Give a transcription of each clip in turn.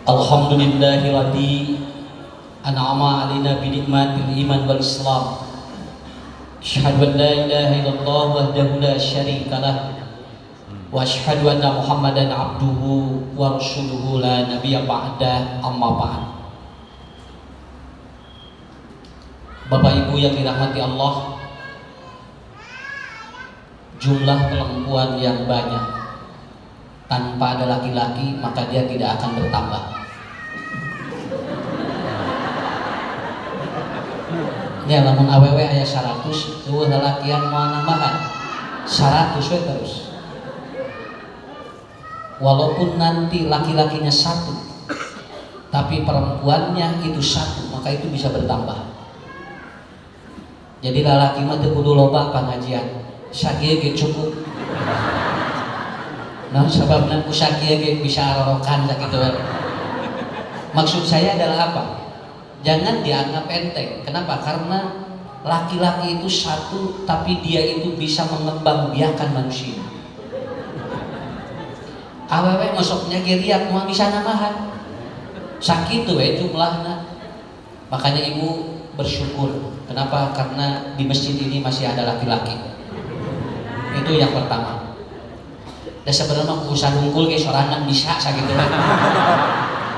Alhamdulillahilladzi an'ama 'alaina bi ni'matil iman wal islam. Asyhadu an la ilaha illallah wahdahu la syarika lah wa asyhadu anna Muhammadan 'abduhu wa rasuluhu la nabiyya ba'da, amma ba'd. Bapak Ibu yang dirahmati Allah, jumlah perempuan yang banyak tanpa ada laki-laki maka dia tidak akan bertambah. Ya lamun awewe aya 100, eueuh lalakian moal nambahan 100 we terus. Walaupun nanti laki-lakinya 1, tapi perempuannya itu 1, maka itu bisa bertambah. Jadi lalaki mah teu kudu loba pangajian, sakieu ge cukup. Nah, sababna ku sakieu ge bisa rorokan sakitu. Maksud saya adalah apa? Jangan dianggap enteng. Kenapa? Karena laki-laki itu 1, tapi dia itu bisa mengembangbiakan manusia. Awewe masuknya geriak mau bisa namahan. Sakitu we jumlahna. Makanya ibu bersyukur. Kenapa? Karena di masjid ini masih ada laki-laki. Itu yang pertama. Dan sebenarnya usaha hungkul ge sorangan bisa sakitu.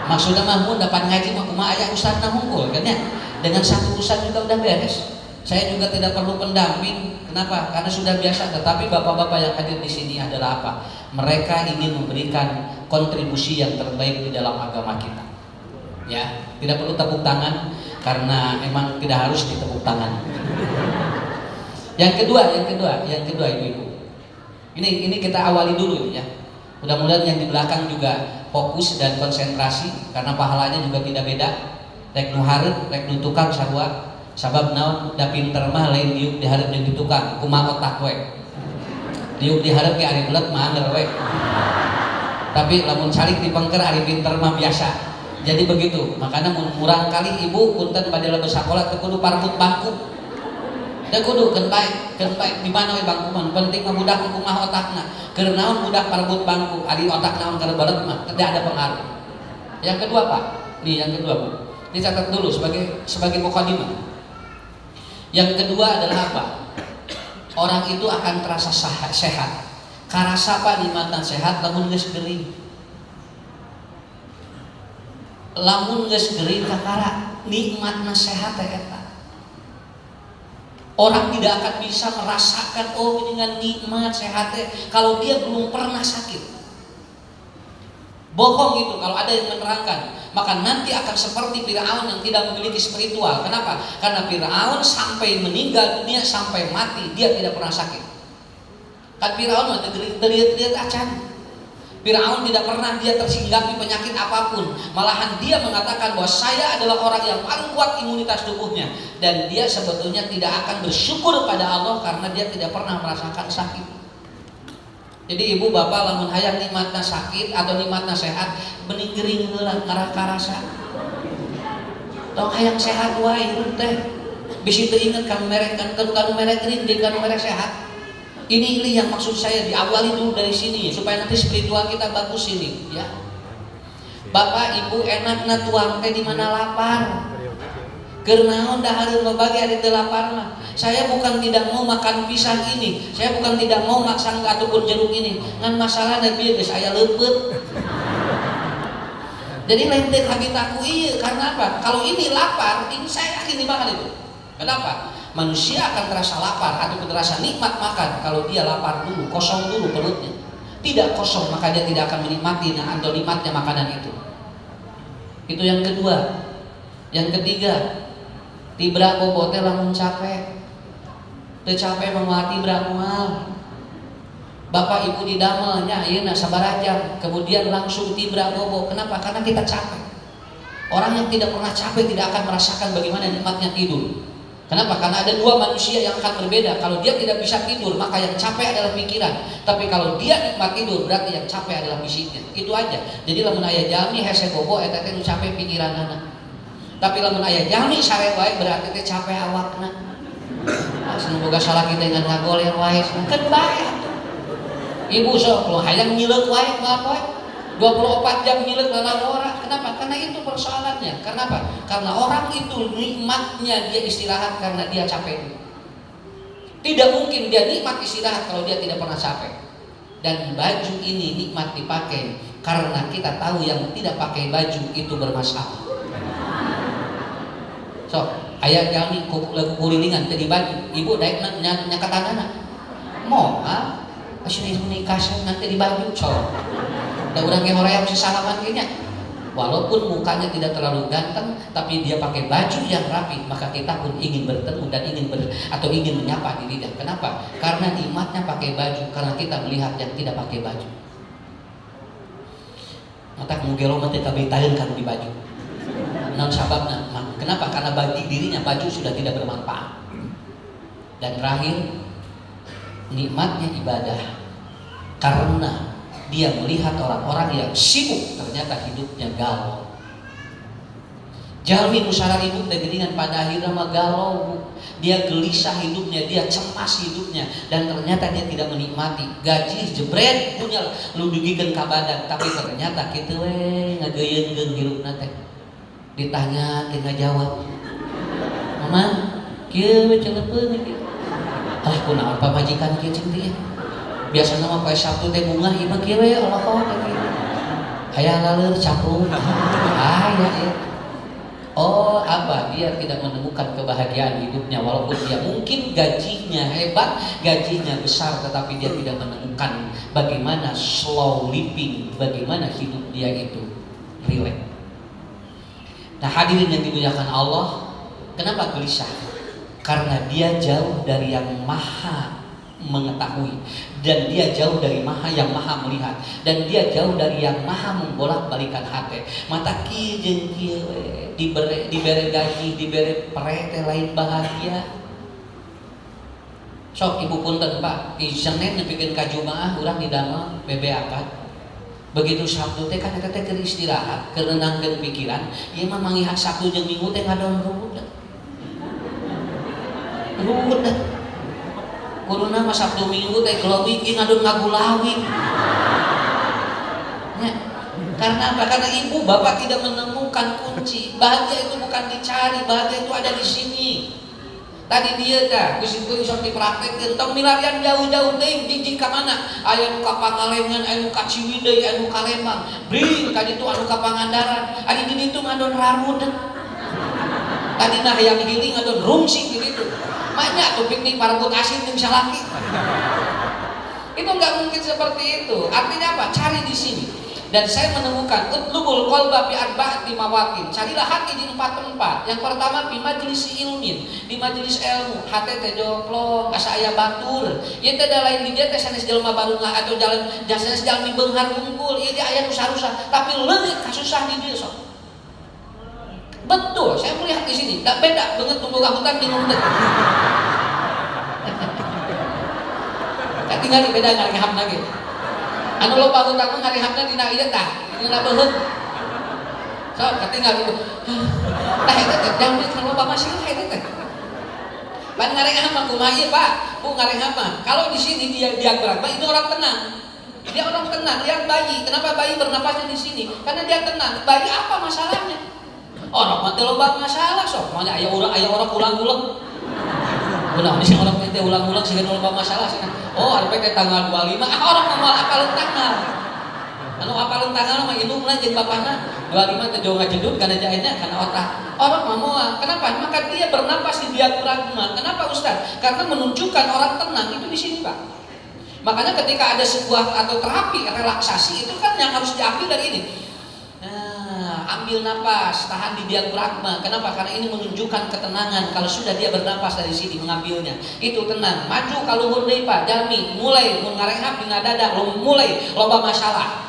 Maksudnya mah mun dapat ngaji mah kumaha aya ustazna hungkul kan ya. Dengan 1 ustaz juga udah beres. Saya juga tidak perlu pendamping. Kenapa? Karena sudah biasa. Tetapi bapak-bapak yang hadir di sini adalah apa? Mereka ingin memberikan kontribusi yang terbaik di dalam agama kita. Ya, tidak perlu tepuk tangan karena emang tidak harus ditepuk tangan. Yang kedua ibu-ibu. Ini kita awali dulu ya. Mudah-mudahan yang di belakang juga fokus dan konsentrasi karena pahalanya juga tidak beda. Rek nu hareup, rek nu tukang sarua. Sabab naon da pinter mah lain diuk dihareup jeung ditukang, kumaha otak we. Diuk dihareup ge ari belet mah anger we. Tapi lamun calik dipengker ari pinter mah biasa. Jadi begitu. Makanya mun murang kali ibu punten bade leuweung sakola teu kudu parbut bangku. Teu kudu keun bae di mana we bangku mah penting mah budak kumaha otakna. Keur naon budak parbut bangku, ari otak naon keur beuleut mah teu ada pengaruh. Yang kedua, Pak. Nih yang kedua, Bu. Dicatat dulu sebagai mukadimah. Yang kedua adalah apa? Orang itu akan terasa sehat. Karasa apa nikmatna sehat lamun geus geuring. Lamun geus geuring kakara nikmatna sehat eta. Orang tidak akan bisa merasakan dengan nikmat sehat kalau dia belum pernah sakit. Bohong itu kalau ada yang menerangkan. Maka nanti akan seperti Firaun yang tidak memiliki spiritual. Kenapa? Karena Firaun sampai meninggal dunia, sampai mati dia tidak pernah sakit. Kan Firaun mah delihat acan. Firaun tidak pernah dia tersinggapi penyakit apapun. Malahan dia mengatakan bahwa saya adalah orang yang paling kuat imunitas tubuhnya. Dan dia sebetulnya tidak akan bersyukur pada Allah karena dia tidak pernah merasakan sakit. Jadi ibu bapak lamun hayang nikmatna sakit atau nikmatna sehat, bening gering heula ngarah karasa. Tong hayang sehat wae teh. Bisi teu inget kanu merek kanu merek gering jeung kanu merek sehat. Ini yang maksud saya diawali dulu dari sini supaya nanti spiritual kita bagus ini ya. Bapak ibu enakna tuang teh di mana lapar. Keur naon dahareun babage ari teu lapar mah. Saya bukan tidak mau makan pisang ini, saya bukan tidak mau makan ataupun jeruk ini. Ngan masalahna bieu geus aya leupeut. Jadi lain teh habitaku ieu karena apa? Kalau ini lapar, ini saya yakin bakal itu. Kenapa? Manusia akan terasa lapar atau terasa nikmat makan kalau dia lapar dulu, kosong dulu perutnya. Tidak kosong maka dia tidak akan menikmati atau nikmatnya makanan itu. Itu yang kedua. Yang ketiga, tibra bobote lamun capek. Teu capek mah tibra moal. Bapak ibu di damelnya ayeuna sabaraha jam, kemudian langsung tibra bobo. Kenapa? Karena kita capek. Orang yang tidak pernah capek tidak akan merasakan bagaimana nikmatnya tidur. Kenapa? Karena ada dua manusia yang akan berbeda. Kalau dia tidak bisa tidur, maka yang capek adalah pikiran. Tapi kalau dia nikmat tidur, berarti yang capek adalah fisiknya. Itu aja. Jadi lamun aya jalmi hese bobo eta teh nu capek pikiranana. Tapi lamun aya jalmi sare wae berarti teh capek awakna. Asa boga salah kita dengan ngagoler wae. Kan bae. Ibu sok lo hayang nyileuk wae bae. 24 jam milik orang. Kenapa? Karena itu persoalannya. Kenapa? Karena orang itu nikmatnya dia istirahat karena dia capek. Tidak mungkin dia nikmat istirahat kalau dia tidak pernah capek. Dan baju ini nikmat dipakai karena kita tahu yang tidak pakai baju itu bermasalah. So, ayah jami kulilingan tadi baju, ibu daik nyakatanana. Mau asli nikah nanti di baju, so. Dan orang yang orang yang bisa salaman kayaknya. Walaupun mukanya tidak terlalu ganteng, tapi dia pakai baju yang rapi, maka kita pun ingin bertemu dan ingin menyapa diri dia. Kenapa? Karena nikmatnya pakai baju, karena kita melihat yang tidak pakai baju. Mata mugelo mati kabitaheun kan di baju. Naon sababna? Kenapa? Karena bagi dirinya baju sudah tidak bermanfaat. Dan terakhir, nikmatnya ibadah karena dia melihat orang-orang yang sibuk ternyata hidupnya galau. Jalmi musara ribut dan geningan pada akhirnya mah galau. Dia gelisah hidupnya, dia cemas hidupnya, dan ternyata dia tidak menikmati. Gaji jebret punya lu dugikeun ka badan, tapi ternyata kitu we ngageuyeungkeun hirupna teh. Ditanya teu ngajawab. Mama, kieu we celepeun kieu. Ah kunaon pamajikan kieu cing teh. Biasanya mah poe Sabtu teh bunga ieu mah kieu we Allah kieu. Aya laleur capung. Ya. Oh, apa? Dia tidak menemukan kebahagiaan hidupnya walaupun dia mungkin gajinya hebat, gajinya besar, tetapi dia tidak menemukan bagaimana slow living, bagaimana hidup dia itu relax. Nah, hadirin yang dimuliakan Allah, kenapa gelisah? Karena dia jauh dari yang maha mengetahui, dan dia jauh dari yang maha melihat, dan dia jauh dari yang maha membolak-balikan hati. Mata kieu jeung kieu dibere gaji, dibere pare teh lain bahagia. Sok ibu punten Pak, di Senin nepikeun ka Jumaah urang didamel bebe akad. Begitu Sabtu teh kan eta teh keur istirahat, keur nenangkeun pikiran. Ieu mah mangihak Sabtu jeung Minggu teh ngadon ruwet. Kuruna mah Sabtu Minggu teh glowing ngadon ngagulawing. Ya. Karena apa? Karena ibu bapak tidak menemukan kunci. Bahagia itu bukan dicari, bahagia itu ada di sini. Tadi dia dah, geus itu sok dipraktekkeun tong milarian jauh-jauh teuing jijik ka mana? Aya nu ka Pangalengan, aya nu ka Ciwidey, aya nu ka Lembang. Bring ka ditu anu ka Pangandaran. Ari di ditu ngadon rarud. Tadi nah yang healing ngadon rungsing di ditu. Banyak tuh piknik parabut asin yang salaki. Itu nggak mungkin seperti itu. Artinya apa? Cari di sini. Dan saya menemukan utlubul qalba bi arba'ati mawatin. Carilah hati di 4 tempat. Yang pertama di majelis ilmin, di majelis ilmu. Hati teh joplong, asa aya batur. Ieu teh da lain di dia teh sanes jelema barungah atau jalan sanes jalmi beunghar unggul. Ieu teh aya nu sarusa, tapi leungit kasusah di dieu sok. Betul, saya melihat di sini. Tak beda banget tunggu hutan di hutan. Tinggal di beda ngarehapna ge. Anu loba hutan mah ngarehapna dina ieu tah, dina beuheut. So, katinggal itu. Tah eta teh damai kan loba masalah eta teh. Pan ngarehap mah kumaha ieu, Pak? Bu ngarehap mah. Kalau di sini dia gerak, ini orang tenang. Dia orang tenang, lihat bayi. Kenapa bayi bernapasnya di sini? Karena dia tenang. Bayi apa masalahnya? Orang mati loba masalah sok, mana aya orang ulang-ulang. Ulah ini orang teh ulang-ulang sih loba masalah sih. Oh, arep teh tanggal 25. Orang mau apaleun tanggal. Anu apaleun tanggal mah indungna jeung bapana. 25 teh jauh ngajedut kana jaena kana otak. Orang mau kenapa? Maka dia bernapas di diafragma. Kenapa Ustaz? Karena menunjukkan orang tenang itu di sini, Pak. Makanya ketika ada sebuah atau terapi relaksasi itu kan yang harus diambil dari ini. Ambil napas, tahan di diafragma. Kenapa? Karena ini menunjukkan ketenangan. Kalau sudah dia bernapas dari sini mengambilnya, itu tenang. Maju kalau luhur deui Pak, jami mulai mun ngarehap dina dada, mulai loba masalah.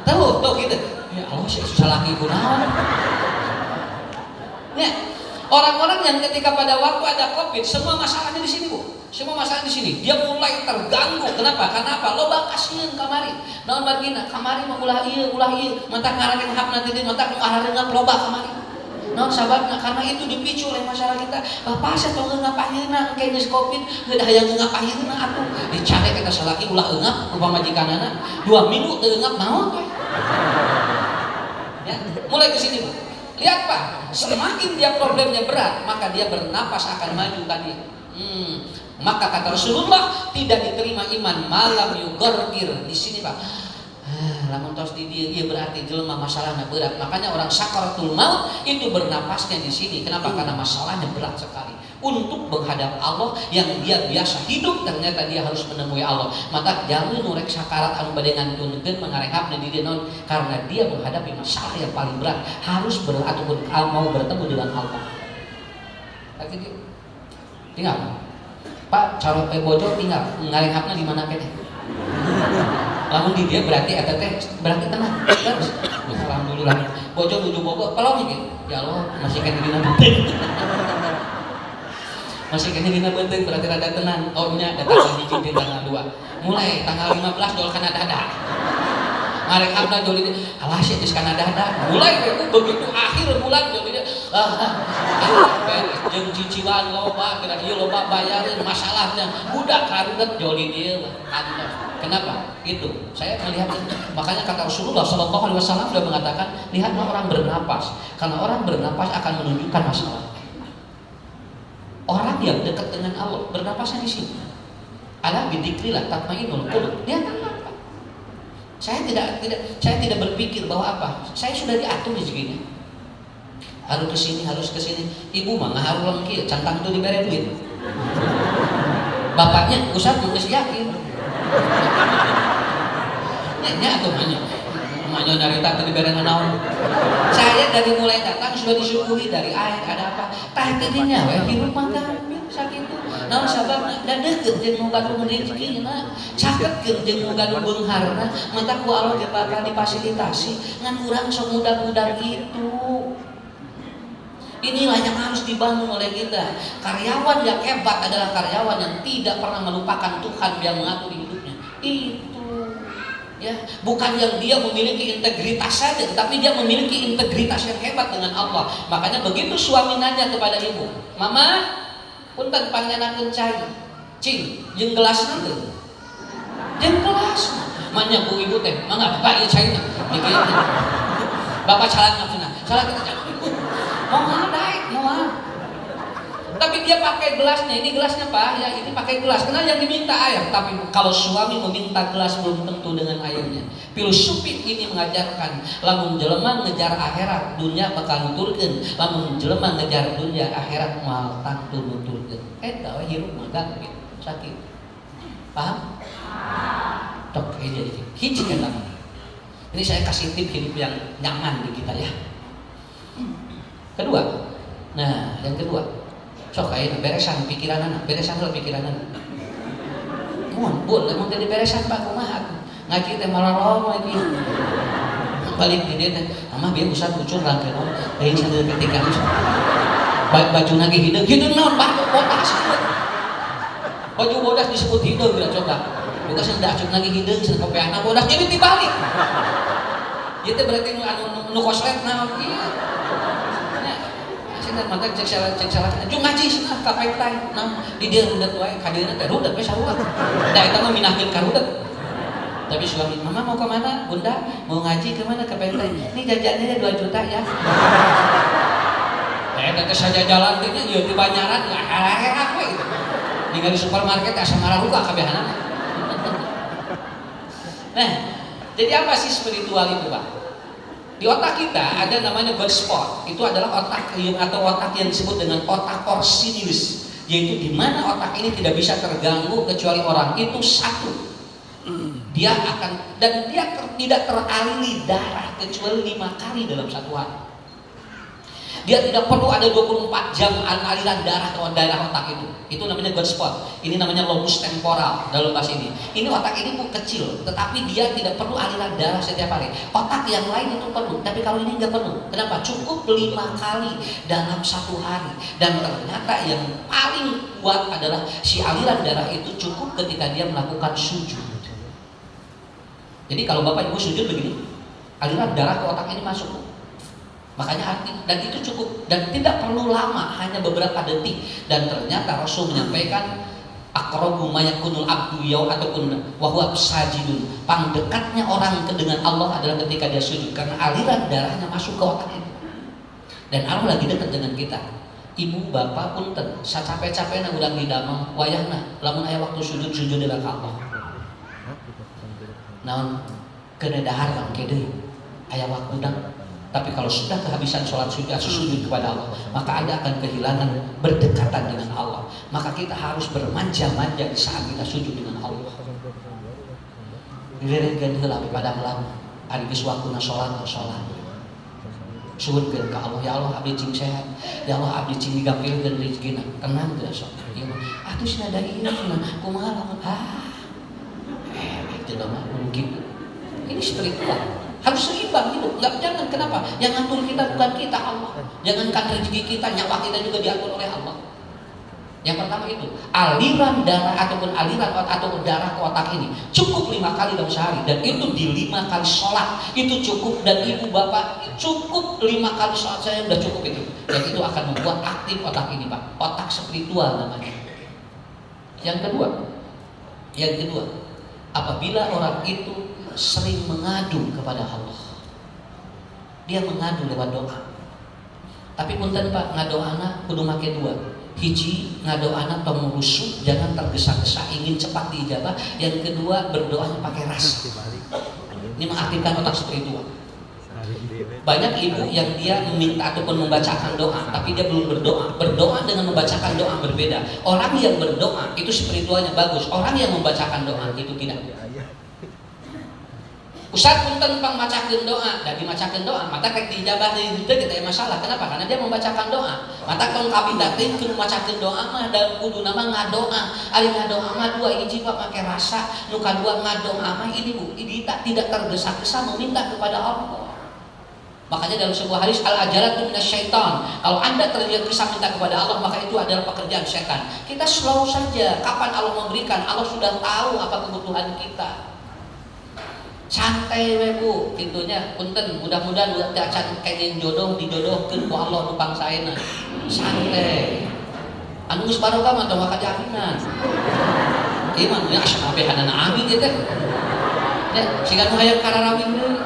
Tuh gitu. Ya Allah, susah lagi kunaon. Ya, orang-orang yang ketika pada waktu ada Covid, semua masalahnya di sini, Bu. Semua masalah di sini. Dia mulai terganggu. Kenapa? Karena apa? Loba kasieun kamari. Naon margina? Kamari mah ulah ieu. Mata ngarang hap nanti di mata ngahareungan loba kamari. Naon sababna? Karena itu dipicu oleh masalah kita. Bapak saya tong ngapaheuna engke geus Covid, heuh hayang ngapaheuna atuh. Dicare kita salaki ulah eungap rupa majikanana. 2 minggu teu eungap naon teh? Ya, mulai ke sini, Pak. Lihat, Pak, semakin dia problemnya berat, maka dia bernapas akan maju tadi. Maka kata Rasulullah, tidak diterima iman malam yugorgir. Di sini, Pak, lamun tos di dia berarti jelema masalahnya berat. Makanya orang sakaratul maut itu bernapasnya di sini. Kenapa? Karena masalahnya berat sekali. Untuk menghadap Allah yang dia biasa hidup, ternyata dia harus menemui Allah. Maka jangan nurek sakarat anu bade ngantunkeun mangarehapna di dia non, karena dia menghadapi masalah yang paling berat, harus ataupun mau bertemu dengan Allah. Lagi dia tinggal Pak calon bojo tinggal ngarehapna di mana kene. Lamun di dia berarti eta teh berarti tenang. Terus alhamdulillah bojo nuju bogo pelong iki. Ya Allah masih kene dina penting. Masih kene dina penting berarti rada tenang. Oh nya datang lagi cincin tanggal 2. Mulai tanggal 15 dol kana dada. Ngarehapna dol ini alah sih geus kana dada. Mulai begitu akhir bulan dol ini jeung cicilan loba kira ieu loba bayareun masalahnya budak karudet joli dieu kantos. Kenapa? Itu saya melihat. Makanya kata Rasulullah Shallallahu Alaihi Wasallam sudah mengatakan, lihatlah orang bernapas, karena orang bernapas akan menunjukkan masalah. Orang yang dekat dengan Allah bernapasnya di sini. Ala bidzikrillah tatmainnul qulub. Lihat apa? Saya tidak berpikir bahwa apa? Saya sudah diatur di sini. Harus ke sini. Ibu mah ngaharulang kieu, cantang itu dibere duit. Bapaknya usah geus yakin. Nya atuh emaknya narita teu dibere naon. Saya dari mulai datang sudah disuguhi dari air ada apa? Tah teu dinya we hirup mah gampil sakitu. Naon sababna? Da deukeut jeung nu gaduh rezekina. Cakeutkeun jeung nu gaduh beungharna, mata ku Allah ge bakal difasilitasi ngan urang sok mudah-mudah gitu. Inilah yang harus dibangun oleh kita. Karyawan yang hebat adalah karyawan yang tidak pernah melupakan Tuhan yang mengatur hidupnya. Itu, ya, bukan yang dia memiliki integritas saja, tetapi dia memiliki integritas yang hebat dengan Allah. Makanya begitu suami nanya kepada ibu, Mama, punten pangganakeun cai, cing, jeung gelasna teu? Jeung gelasna. Manya ku ibu teh, mangga bapak ieu caina. Bapak salat nafsuna. Salat kita mau daik, mau. Tapi dia pakai gelasnya, ini gelasnya Pak, ya ini pakai gelas. Karena yang diminta air. Tapi kalau suami meminta gelas belum tentu dengan airnya. Filosofi ini mengajarkan, lamun jelema ngejar akhirat, dunia bakal nuturkeun. Lamun jelema ngejar dunia, akhirat moal tangtu nuturkeun. Eta we hirup mah gitu. Sakit. Paham? Tok jadi hiji eta. Ini saya kasih tip hidup yang nyaman di kita ya. Kedua, nah yang kedua, sok ayeuna beresan pikiran anak, beresan heula pikiran anak. Mun teh beresan Pak kumaha atuh? Ngaji teh malolong lagi. Balik di dieu teh, mama bieu usah ucur rangkeun, teuing sadeu ketika baju lagi hideung naon batu bodas. Baju bodas disebut hideung bila coba. Bukan senda acuk lagi hideung cenah kopeana bodas jadi dibalik. Ieu teh berarti nu koslet naon ieu. Maka cek salah jeung ngaji cenah kapektai nah di dieu rudet wae kadeuna teh rudet we sarua da eta mah minahkeun ka rudet. Tapi suami, Mama mau ke mana? Bunda mau ngaji ke mana? Kapektai ini jajannya 2 juta ya. Eta teh saja jalan teh nya ieu di Banyaran ya herak we gitu. Ningali supermarket asa mararuga kabehanana. Nah, jadi apa sih spiritual itu, Pak? Di otak kita ada namanya God spot. Itu adalah otak atau otak yang disebut dengan otak Orsinius, yaitu di mana otak ini tidak bisa terganggu kecuali orang itu satu. Dia akan dan dia tidak teraliri darah kecuali 5 kali dalam satu hari. Dia tidak perlu ada 24 jam aliran darah ke daerah otak itu. Itu namanya God spot. Ini namanya lobus temporal dalam bahasa ini. Ini otak ini kecil, tetapi dia tidak perlu aliran darah setiap hari. Otak yang lain itu perlu, tapi kalau ini nggak perlu. Kenapa? Cukup 5 kali dalam satu hari. Dan ternyata yang paling kuat adalah si aliran darah itu cukup ketika dia melakukan sujud. Jadi kalau Bapak Ibu sujud begini, aliran darah ke otak ini masuk. Makanya hati, dan itu cukup dan tidak perlu lama, hanya beberapa detik. Dan ternyata Rasul menyampaikan Aqrabu ma yakunul abdu yaum ataupun wa huwa sajidun. Paling dekatnya orang dengan Allah adalah ketika dia sujud, karena aliran darahnya masuk ke otaknya. Dan Allah lagi dekat dengan kita. Ibu bapak punten, sacapek-capekna urang di damang wayahna lamun aya waktu sujud deuleuh ka Allah. Naon keuna dahar bangke deui aya waktuna. Tapi kalau sudah kehabisan sholat sujud kepada Allah, maka Anda akan kehilangan berdekatan dengan Allah. Maka kita harus bermanja-manja di saat kita sujud dengan Allah. Direregan heula pada malam, ari geus waktuna sholat. Suhunkeun ka Allah, ya Allah abdi cing sehat, ya Allah abdi cing digampilkeun rezekina. Tenang teu sok. Ieu mah atuh cenah da ieu cenah kumaha lamun jelema mungkin. Ini spiritual. Harus seimbang hidup, jangan. Kenapa? Yang ngatur kita bukan kita, Allah. Jangankan rezeki kita, nyawa kita juga diatur oleh Allah. Yang pertama itu, aliran darah ataupun aliran ataupun darah ke otak ini cukup 5 kali dalam sehari, dan itu di 5 kali sholat itu cukup. Dan ibu bapak cukup 5 kali sholat saya udah cukup itu. Dan itu akan membuat aktif otak ini, Pak. Otak spiritual namanya. Yang kedua, apabila orang itu sering mengadu kepada Allah, dia mengadu lewat doa. Tapi punten Pak, ngadoana kudu make 2. Hiji, ngadoana tong rusuk, jangan tergesa-gesa ingin cepat diijabah. Yang kedua, berdoanya pakai rasa. Ini mengaktifkan otak spiritual. Banyak ibu yang dia meminta ataupun membacakan doa, tapi dia belum berdoa. Berdoa dengan membacakan doa berbeda. Orang yang berdoa itu spiritualnya bagus. Orang yang membacakan doa itu tidak. Ustaz punten pang macakeun doa, da dimacakeun doa, mata rek diijabah deui teu kita masalah. Kenapa? Karena dia membacakan doa. Mata tong kapindah teh kudu macakeun doa mah da kudu nama ngadoa. Ari ngadoa mah 2, hiji mah make rasa, nu kadua ngadoa mah ini Bu, ini tidak tergesa-gesa meminta kepada Allah. Makanya dalam sebuah hadis al-ajalatu minasyaitan. Kalau Anda tergesa minta kepada Allah, maka itu adalah pekerjaan setan. Kita slow saja. Kapan Allah memberikan? Allah sudah tahu apa kebutuhan kita. Santai we Bu, kintunya punten mudah-mudahan udah acan kenging jodoh dijodohkeun ku Allah nu pangsaena. Santai. Anu geus barokah mah tong kajaminan. Ieu mah nya asa abehanana abi teh. Ya, siga nu hayang kararawin deui.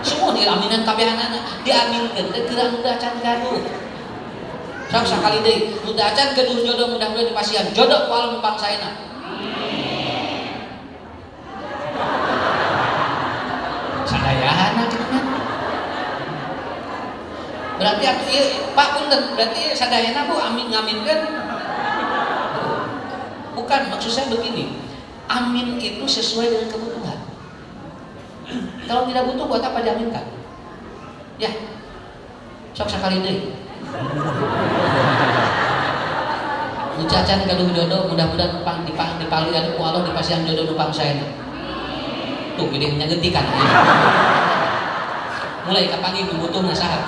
Semua diaminan kabehanana, diaminkeun teh teu udah acan gaduh. Sok sakali deui, nu teu acan gaduh jodoh mudah-mudahan dipasihan jodoh ku Allah nu pangsaena. Sadayana cenah. Berarti atuh ieu Pak punten, berarti sadayana Bu amin ngaminkeun. Bukan, maksud saya begini. Amin itu sesuai dengan kebutuhan. Kalau tidak butuh buat apa diaminkan? Ya. Sok sakali deui. Ucacan gaduh jodoh mudah-mudahan dipalian ku Allah dipasihan jodoh nu pangsaena. Tuh gede nyagetikan ya. Mulai kapangi butuh nasahat.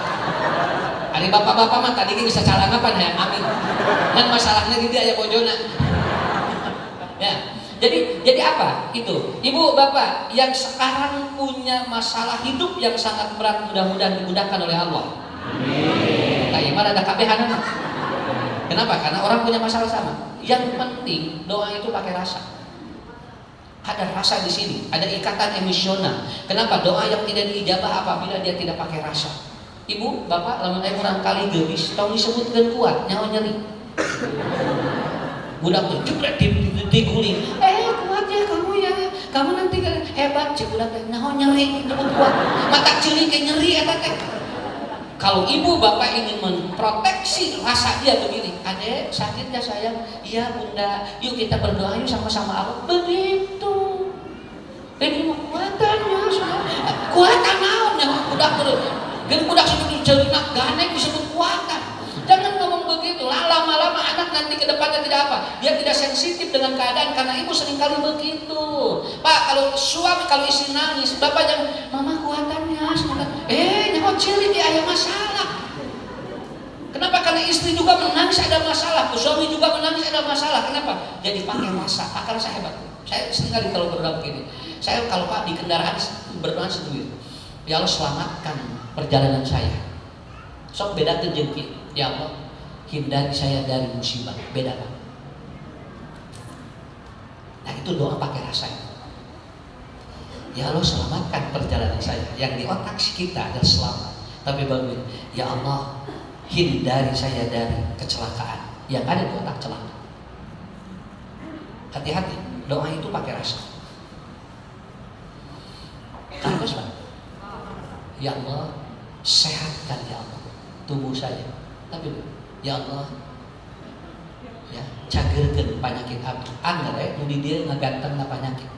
Ari bapak-bapak mah tadi bisa calangapan hayang amin. Dan masalahnya dia aya bojona. Ya. Jadi apa? Itu. Ibu bapak yang sekarang punya masalah hidup yang sangat berat, mudah-mudahan dimudahkan oleh Allah. Amin. Kayak mana ada kabehanan. Kenapa? Karena orang punya masalah sama. Yang penting doa itu pakai rasa. Ada rasa di sini, ada ikatan emosional. Kenapa? Doa yang tidak diijabah apabila dia tidak pakai rasa. Ibu, bapak, lamun aya urang kali geulis, tong disebutkeun kuat, nyawa nyeri. Budak tuh jebret diguling. Kuat ya kamu ya. Kamu nanti hebat cik budak teh. Nyawa nyeri disebut kuat. Mata ceulik kayak nyeri eta teh. Kalau ibu bapak ingin memproteksi rasa dia begini, adek sakit ya sayang, iya bunda, yuk kita berdoa yuk sama-sama Allah. Begitu. Ini kuatannya, kuatan naon ya budak terus. Gen budak sebut jeunak ganeng disebut kuatan. Jangan ngomong begitu. Lama-lama anak nanti ke depannya tidak apa. Dia tidak sensitif dengan keadaan karena ibu seringkali begitu. Pak, kalau suami kalau istri nangis, bapak jangan mama kuatannya. Nyawa cilik dia ada masalah. Kenapa? Karena istri juga menangis ada masalah, suami juga menangis ada masalah. Kenapa? Jadi pakai rasa, pakai rasa hebat. Saya seringkali kalau berdoa begini. Saya kalau Pak di kendaraan berdoa sendiri. Ya Allah selamatkan perjalanan saya. Sok bedakeun jeung kieu. Ya Allah, hindari saya dari musibah. Beda Pak. Itu doa pakai rasa. Ya Allah, selamatkan perjalanan saya. Yang di otak kita adalah selamat. Tapi bagus, ya Allah, hindari saya dari kecelakaan yang ada di otak celaka. Hati-hati, doa itu pakai rasa. Terus Pak, ya Allah, sehatkan ya Allah tubuh saya. Tapi ya Allah, ya cagerkeun penyakit abdi. Angger nu di dieu ngaganteng na penyakit.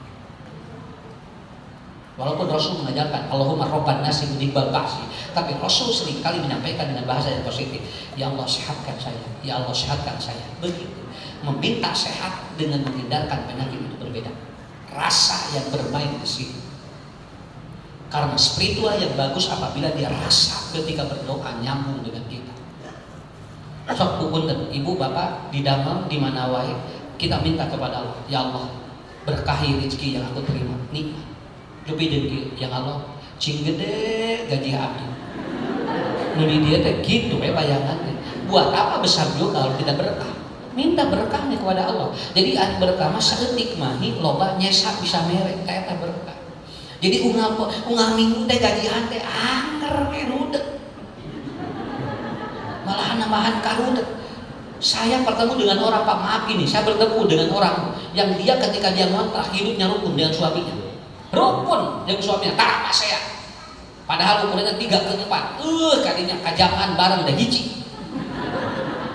Walaupun Rasul mengajarkan Allahumma robban nasi mudhibbal ba'si, tapi Rasul seringkali menyampaikan dengan bahasa yang positif. Ya Allah, sehatkan saya. Ya Allah, sehatkan saya. Begitu. Meminta sehat dengan menghindarkan penyakit itu berbeda. Rasa yang bermain di sini. Karena spiritual yang bagus apabila dia rasa ketika berdoa nyambung dengan kita. Sok pupunten, ibu bapak di damel di mana wae, kita minta kepada Allah, ya Allah, berkahi rezeki yang aku terima, nikmat. Lebih dari yang Allah, cing gede gaji abdi. Nuri dia teh gitu bayangan. Buat apa besar juga kalau tidak berkah? Minta berkah nih kepada Allah. Jadi ari berkah mah saeutik mahi loba nyesa bisa merek eta berkah. Jadi unggal minggu teh gajian teh angker we rudek. Malahan nambahan karudek. Saya bertemu dengan orang, Pak maaf ini, saya bertemu dengan orang yang dia ketika dia ngontrak hidupnya rukun dengan suaminya. Rukun dengan suaminya, tak saya. Padahal ukurannya 3/4. Kadinya kajaman bareng dah hiji.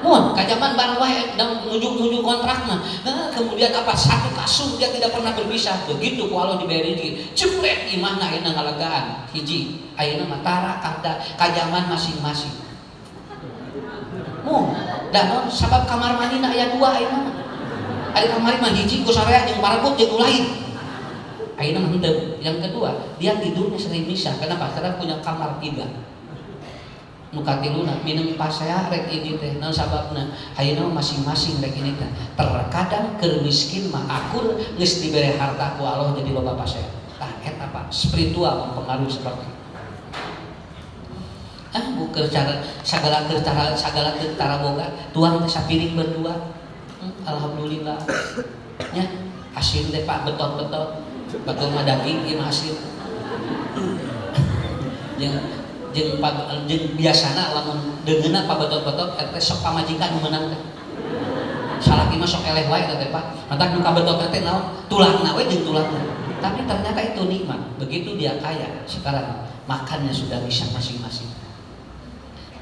Mohon kajaman bareng wae dan nuju kontrakna. Kemudian apa satu kasur dia tidak pernah berpisah. Begitu kalau diberi rezeki, cepret imahna ayeuna ngalagaan. Hiji, ayeuna mah tara kada kajaman masing-masing. Dan sabab kamar mandina aya 2 ayeuna. Ari kamar mah hiji ku sarea jeung parabot jeung lain. Ayeuna mah henteu. Yang kedua, dia tidurnya sering misah. Kenapa? Karena punya kamar 3. Nu katiluna minum pasea rek ini teh naon sababna ayeuna masing-masing rek ini teh. Terkadang keur miskin mah akur geus dibere harta ku Allah jadi loba pasea. Tah eta apa? Spiritual mempengaruhi seperti itu. Bukan cara segala cara boga tuang teh sapiring berdua. Alhamdulillah. Nya hasil teh Pak betot-betot. Batul mah daging ieu hasil. Jeung biasana lamun deungeuna Pak betot-betot eta sok pamajikan nu meunang teh. Salaki mah sok eleh wae teh Pak. Matak nu kabetot teh naon? Tulangna we jeung tulangna. Tapi ternyata itu nikmat. Begitu dia kaya, sekarang makannya sudah bisa masing-masing.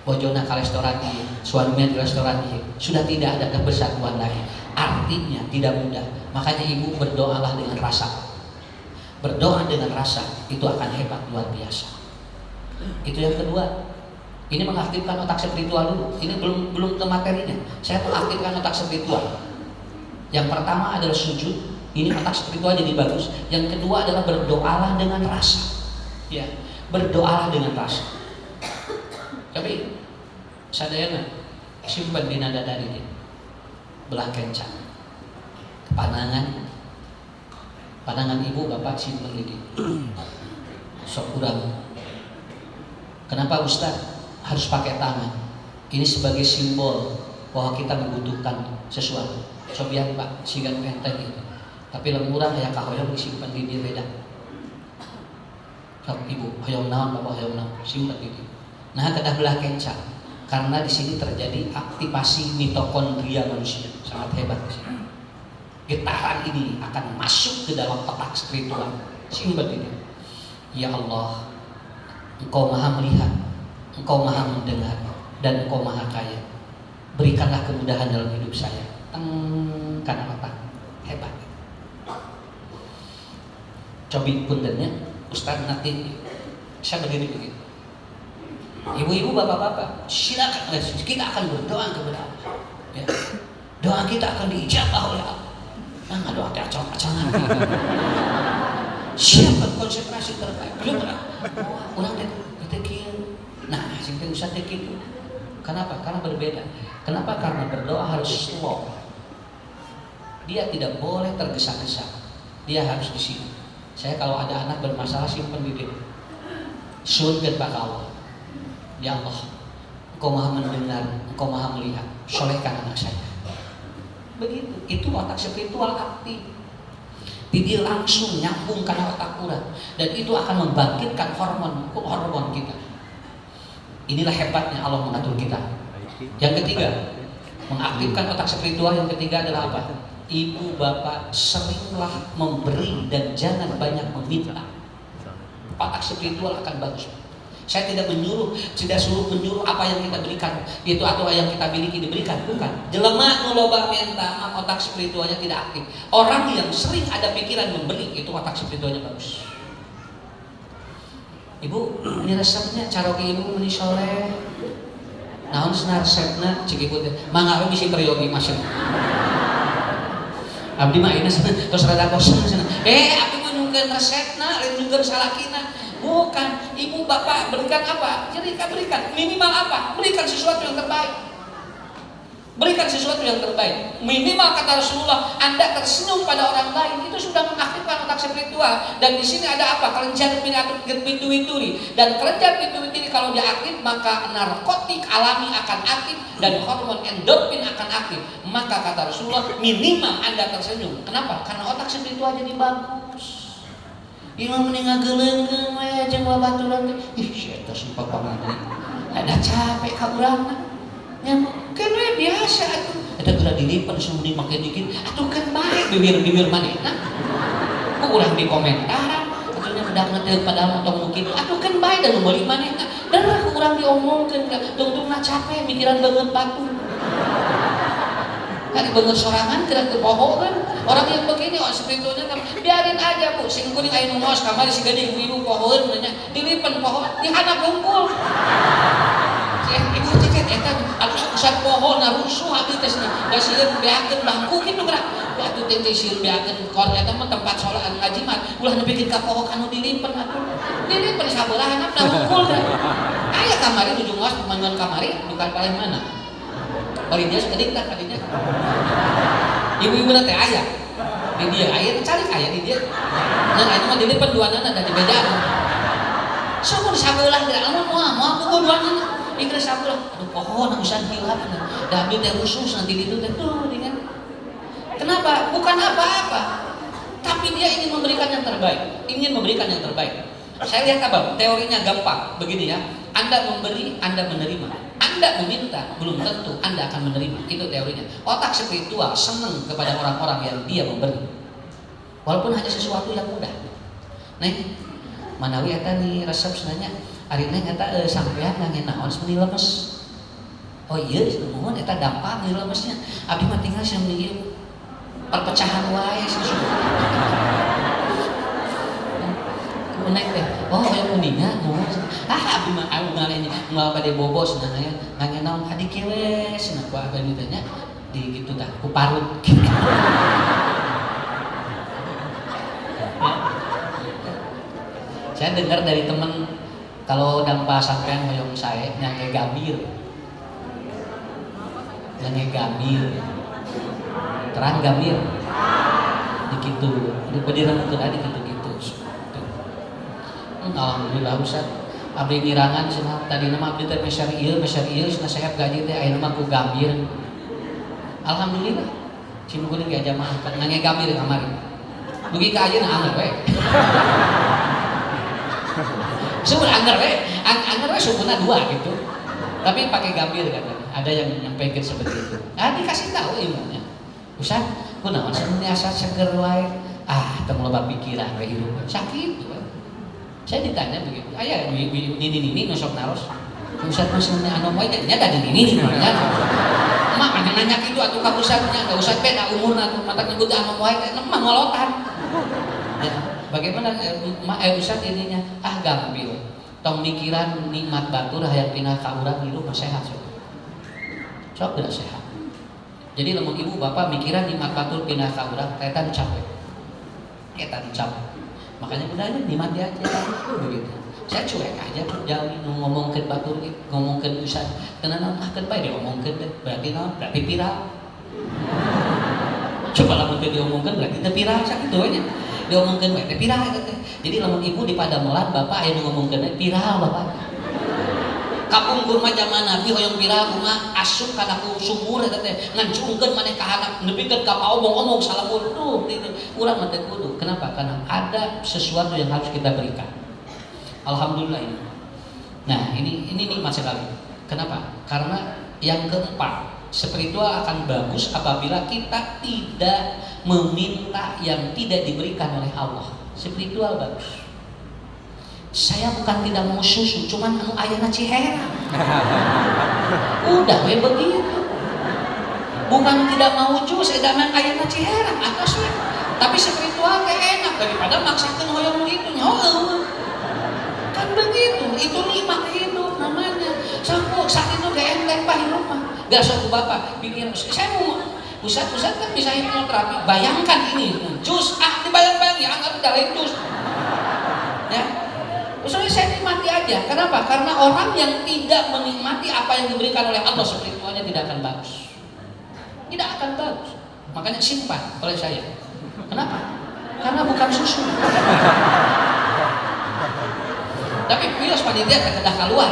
Bojona ke restoran ini, suaminya di restoran ini, sudah tidak ada kebersatuan lagi. Artinya tidak mudah. Makanya ibu berdoalah dengan rasa. Berdoa dengan rasa itu akan hebat luar biasa. Itu yang kedua. Ini mengaktifkan otak spiritual dulu. Ini belum ke materinya. Saya mengaktifkan otak spiritual. Yang pertama adalah sujud. Ini otak spiritual jadi bagus. Yang kedua adalah berdoalah dengan rasa. Ya, berdoalah dengan rasa. Tapi sadayana simpen di nada dari dia belah kencang pandangan ibu bapak simpen di dia sok kurang. Kenapa Ustaz harus pakai tangan? Ini sebagai simbol bahwa kita membutuhkan sesuatu. Sobian Pak sigan enteng itu. Tapi lemurang aya kahoyong disimpan di dia beda. Sok ibu hoyong naon bapak hoyong naon simpen di dia. Nah, kedah belah kencang karena di sini terjadi aktivasi mitokondria manusia sangat hebat di sini. Getaran ini akan masuk ke dalam otak spiritual. Simbat ini. Ya Allah, Engkau Maha melihat, Engkau Maha mendengar, dan Engkau Maha kaya. Berikanlah kemudahan dalam hidup saya. Karena otak hebat. Cobi puntennya, Ustaz nanti saya berdiri begitu. Ibu-ibu, bapak-bapak, silakan kita akan berdoa kepada Allah. Ya. Doa kita akan diijabah oleh Allah. Nah, doa teh acang-acangan. Siapa konsentrasi terbaik? Belum pernah. Orang teh kieu. Nah, sing teh usah teh kitu. Kenapa? Karena berbeda. Kenapa? Karena berdoa harus slow. Dia tidak boleh tergesa-gesa. Dia harus di sini. Saya kalau ada anak bermasalah simpen di dia. Sunkeun Pak Allah. Ya Allah, Engkau Maha mendengar, Engkau Maha melihat. Solehkan anak saya. Begitu, itu otak spiritual aktif. Jadi langsung nyambung karena otak urang, dan itu akan membangkitkan hormon kita. Inilah hebatnya Allah mengatur kita. Yang ketiga, mengaktifkan otak spiritual yang ketiga adalah apa? Ibu bapak seringlah memberi dan jangan banyak meminta. Otak spiritual akan bagus. Saya tidak suruh menyuruh apa yang kita berikan itu atau yang kita miliki diberikan, bukan. Jelema nu loba minta, otak spiritualnya tidak aktif. Orang yang sering ada pikiran memberi itu otak spiritualnya bagus. Ibu, ini resepnya caroge ibu meni soleh. Naon cenah resepna cik ibu teh. Mangga we bisi peryogi masih. Abdi mah ini terus rada kosong cenah. Abdi mah nungkeun resepna, lain nungkeun salakina. Bukan, ibu bapak berikan apa? Jadi berikan minimal apa? Berikan sesuatu yang terbaik. Berikan sesuatu yang terbaik. Minimal kata Rasulullah, Anda tersenyum pada orang lain itu sudah mengaktifkan otak spiritual. Dan di sini ada apa? Kelenjar pituituri. Dan kelenjar pituituri kalau dia aktif, maka narkotik alami akan aktif dan hormon endorfin akan aktif. Maka kata Rasulullah, minimal Anda tersenyum. Kenapa? Karena otak spiritual jadi bagus. Imam meninggal geleng-geleng we jeung babaturan teh. Ih, si eta si papa mah ada capek ka urangna. Ya, kan we biasa atuh. Eta geura dilipen sumuni make dikit. Atuh kan bae bibir-bibir manehna. Ku urang di komentaran, atunya bedak ngeteu padahal motong nu kitu. Atuh kan bae da nu meuli manehna. Dan ku urang diomongkeun tungtungna capek mikiran banget batu. Kan banget sorangan kira teu poho kan. Orang yang begini spiritualnya kan biarin aja bu, sing kuring aya nu ngos kamari si gede ibu-ibu pohoeun nya dilipen poho di handap hungkul. Ibu tiket eta atuh usah poho na rusuh abdi teh da sieun beakeun bangku kitu gerak. Atuh teh sieun beakeun kor eta mah tempat salat ngaji mah ulah nepikeun ka poho kanu dilipen atuh. Dilipen sabelah handap da hungkul teh. Aya kamari nuju ngos mangan kamari bukan paling mana. Bari dia sekedik tah kadinya. Ibu-ibu teh aya di dia aya cari aya di dia. Nah itu mah dilipat duanana da di bedaan. Samun sabelah geura lamun moal pukul duanana. Ieu sabelah. Aduh pohon usan hilap. Da abdi teh rusus nanti ditu teh tuh dengan. Kenapa? Bukan apa-apa. Tapi dia ingin memberikan yang terbaik. Saya lihat apa? Teorinya gampang begini ya. Anda memberi, Anda menerima. Anda meminta, belum tentu Anda akan menerima. Itu teorinya. Otak spiritual senang kepada orang-orang yang dia memberi. Walaupun hanya sesuatu yang mudah. Neng, manawi eta nih resep sebenarnya. Ari neng eta sampean ngangen naon seumur lemes. Oh iya, nuhun eta dampak di lemesnya. Abdi mah tinggal sih ieu perpecahan wae sih. Naik teh, oh yang kuningan, abdi mah aku ngalenya moal bade bobo sebenarnya ngangen naon adik kewe cenah ku abdi tanya di gitu tah ku parut. Saya dengar dari teman kalau dampa sampean hoyong saya nyange gambir. Terang gambir. Dikitu, di badireungkeun adi kitu. Alhamdulillah Ustaz. Abdi ngirangan cenah tadi nama abdi teh meser ieu cenah sehat gaji teh ayeuna mah ku gambir. Alhamdulillah. Cinu kuning ge aja mah ngange gambir kamari. Dugi ka ajeuna anger we. Sumur anger we. Anger we sumurna 2 gitu. Tapi pakai gambir kan. Ada yang nyampaikan seperti itu. Dikasih tahu ilmunya. Ustaz, kunaon sebenarnya asa seger wae. Teu loba pikiran we hirup. Sakit. Saya ditanya begitu, ayah ini nusok naros, Ustaz maksudnya anu wae nya da ini sebenarnya. Emak kan nanya gitu atuh ka Ustaznya, enggak usah beda umurna atuh mata nyebut anu wae teh mah ngolotan. Ya, bagaimana Ustaz ininya? Gampil. Tong mikiran nikmat batur hayang pindah ka urang hirup sehat sok. Sok dah sehat. Jadi lamun ibu bapak mikiran nikmat batur pindah ka urang eta capek. Makanya budaya dimati aja begitu. Saya cuek aja jauh ngomongkeun batur ngomongkeun Ustaz tenan ahkeun bae diomongkeun berarti naon berarti viral. Coba lamun teu diomongkeun berarti teu viral sakitu we nya. Diomongkeun we teh viral eta teh. Jadi lamun ibu di Padamelan bapak aya nu ngomongkeun viral bapak. kapungkur mah zaman Nabi hoyong biraha mah asup kana ku sumur eta teh ngancungkeun maneh ka handap nepikeun ka paomong-omong salamur tuh urang mah teh kudu. Kenapa? Karena ada sesuatu yang harus kita berikan. Alhamdulillah ini. Nah, ini nikmat sekali. Kenapa? Karena yang keempat, spiritual akan bagus apabila kita tidak meminta yang tidak diberikan oleh Allah. Spiritual bagus. Saya bukan tidak mau susu, cuman anu ayana Ciherang. Udah we begitu. Bukan tidak mau jus, edaman ayana Ciherang atas we. Tapi spiritual teh enak daripada maksakeun hoyong itu nyaho. Kan begitu, itu nikmat hidup namanya. Sampo saat itu ge enteng pak hidup mah. Gak sok bapak pikir saya mau Ustaz kan bisa hipnoterapi. Bayangkan ini jus dibayang-bayang ya anggap udah lain jus. Ya. Soalnya saya nikmati aja. Kenapa? Karena orang yang tidak menikmati apa yang diberikan oleh Allah spiritualnya tidak akan bagus. Tidak akan bagus. Makanya simpan oleh saya. Kenapa? Karena bukan susu. Tapi pios panitia kedah keluar.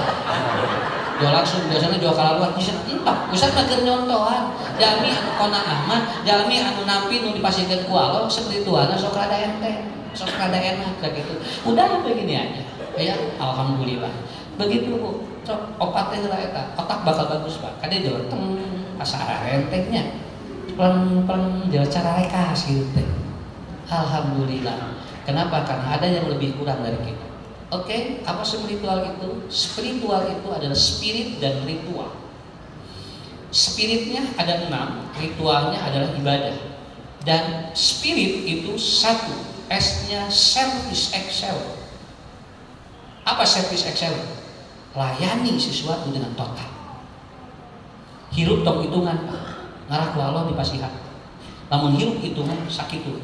Jual langsung biasanya jual keluar. Entah. Pusat mager nyontohan. Jalmi anu qanaah mah, jalmi anu nampi nu dipasikeun ku Allah spiritualna sok rada enteng, sok rada enak kayak gitu. Udah begini aja. Ya, alhamdulillah. Begitu Bu. Cok opat teh heula eta. Otak bakal bagus, Pak. Kade jor teng pasara rentengnya. Pelan-pelan jauh cara rekas gitu teh. Alhamdulillah. Kenapa? Karena ada yang lebih kurang dari kita. Oke, apa spiritual itu? Spiritual itu adalah spirit dan ritual. Spiritnya ada 6, ritualnya adalah ibadah. Dan spirit itu satu, S-nya service excellence. Apa service excellence? Layani sesuatu dengan total. Hirup tong hitungan, ngarah ku Allah dipasihan. Namun hirup hitungan sakit tuh.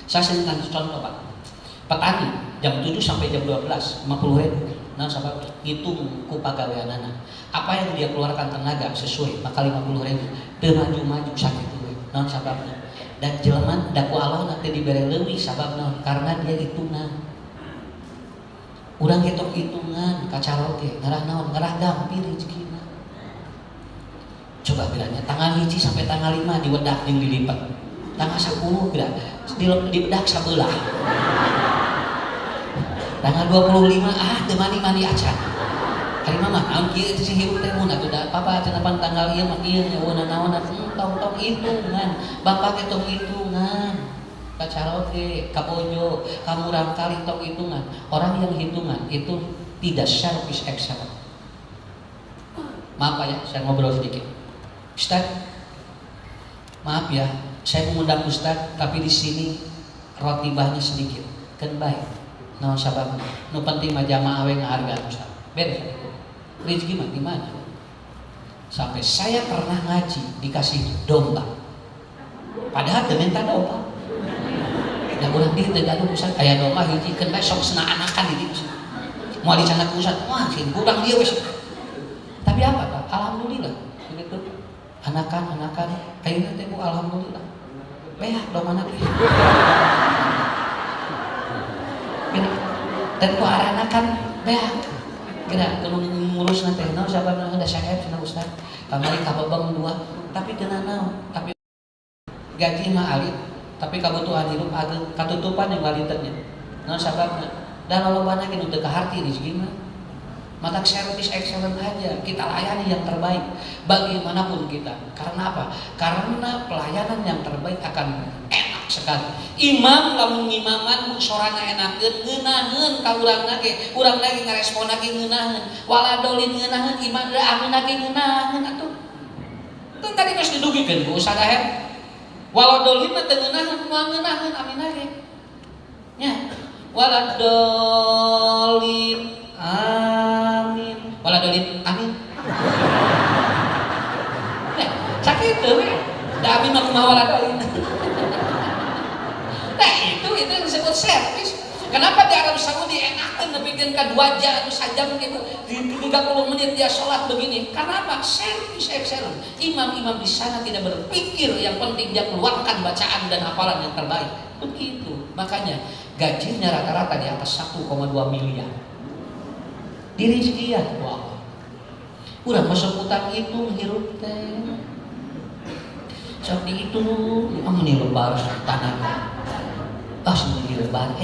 Saya sering contoh Pak. Petani jam 7 sampai jam 12 50.000. Nah, sahabat hitung ku pagaweanana. Apa yang dia keluarkan tenaga sesuai maka 50.000. Teu maju-maju sakit tuh. Nah, sababna. Dan jelema daku Allah nanti dibere leuwih sababna karena dia hitungan. Urang hitung-hitungan kacaroge, ngarah naon, ngarah gampir rezekina. Coba bilangnya tanggal 1 sampai tanggal 5 diwedak jeung dilipat. Tanggal 10 bila dibedak sabelah. Tanggal 25 teu mani-mani acan. Hari mah naon kieu si hirup teh mun atuh da apa cenah tanggal ieu mah ieu nyawana naon tong hitungan. Bapak hitung hitungan. Kacaroge, kabojo, kamurang kali tong hitungan. Orang yang hitungan itu tidak service excellent. Maaf Pak ya, saya ngobrol sedikit. Ustaz, maaf ya, saya mengundang Ustaz, tapi di sini rotibahnya sedikit. Kan baik. Naon sababna? Nu penting mah jamaah we ngahargaan Ustaz. Beres. Rezeki mah di mana? Sampai saya pernah ngaji dikasih domba. Padahal teu minta domba. Da urang dieu teh gaduh Ustaz aya domba hiji keun bae sok sena anakan di dieu. Moal dicanak Ustaz, wah sing kurang dia wes. Tapi apa Pak? Alhamdulillah. Begitu. Anakan ayeuna teh Bu alhamdulillah. Beak domana teh. Gini. Dan ku aranakan beak. Kira kudu ngurus teh naon sababna da saeb cenah Ustaz. Kamari kabebeng 2, tapi teu naon, tapi gaji mah alit. Tapi kebutuhan hidup ada katutupan yang baliternya. Nah sababna dan lolobana kitu teu kaharti rezeki mah. Mata service excellent aja kita layani yang terbaik bagaimanapun kita. Karena apa? Karena pelayanan yang terbaik akan enak sekali. Imam lamun ngimaman sorana enakeun ngeunaheun ka urangna ge, urangna ge ngaresponna ge ngeunaheun. Waladolin ngeunaheun imam da amina ge ngeunaheun atuh. Teu tadi geus didugikeun ku Ustaz Aher. Waladolin teh ngeunaheun moal ngeunaheun aminah ge. Nya. Waladolin amin. Waladolin amin. Nah, sakit teu we. Da amin mah kumaha waladolin. Nah, itu yang disebut servis. Kenapa di Arab Saudi enakan nepikeun ka 2 jam atau sajam gitu. Di 30 menit dia sholat begini. Karena apa? Servis excellent. Imam-imam di sana tidak berpikir yang penting dia keluarkan bacaan dan hafalan yang terbaik. Begitu. Makanya gajinya rata-rata di atas 1,2 miliar. Diri sekian, wah. Udah masuk utang itu menghirup teh. Sok di itu, meni lebar tanah. Meni lebar,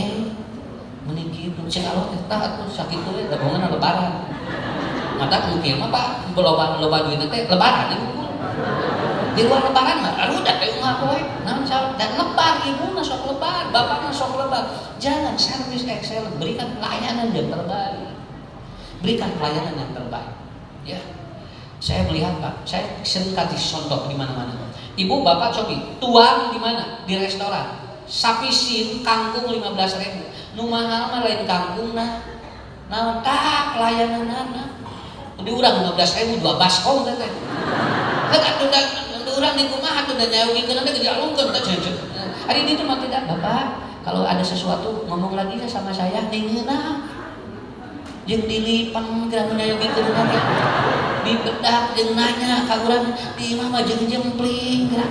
meni gitu. Cek Allah tak tuh sakit tuh, dagangan lebaran. Mata mungkin mah Pak, loba duit teh lebaran ibu. Di luar lebaran mah, aduh dah teh ungah poe. Namun dan lebar ibu sok lebar, bapak sok lebar. Jangan service excellent, berikan pelayanan yang terbaik. Berikan pelayanan yang terbaik. Ya. Saya melihat Pak, saya sering kasih contoh di mana-mana. Ibu bapak cobi, tuang di mana? Di restoran. Sapisin kangkung 15.000. Nu mahal mah lain kangkung nah. Nah, tak pelayanan anak. Di urang 15.000 dua baskom teh. Kan atuh urang di kumaha atuh da nyaugikeun teh dialungkeun teh jejeun. Ari ditu mah tidak, Bapak. Kalau ada sesuatu ngomong lagi sama saya ningeunah. Jeung dilipan gerak nyaugikeun teh. Dibedak jeung nanya ka urang, di imah mah jeung jempling gerak.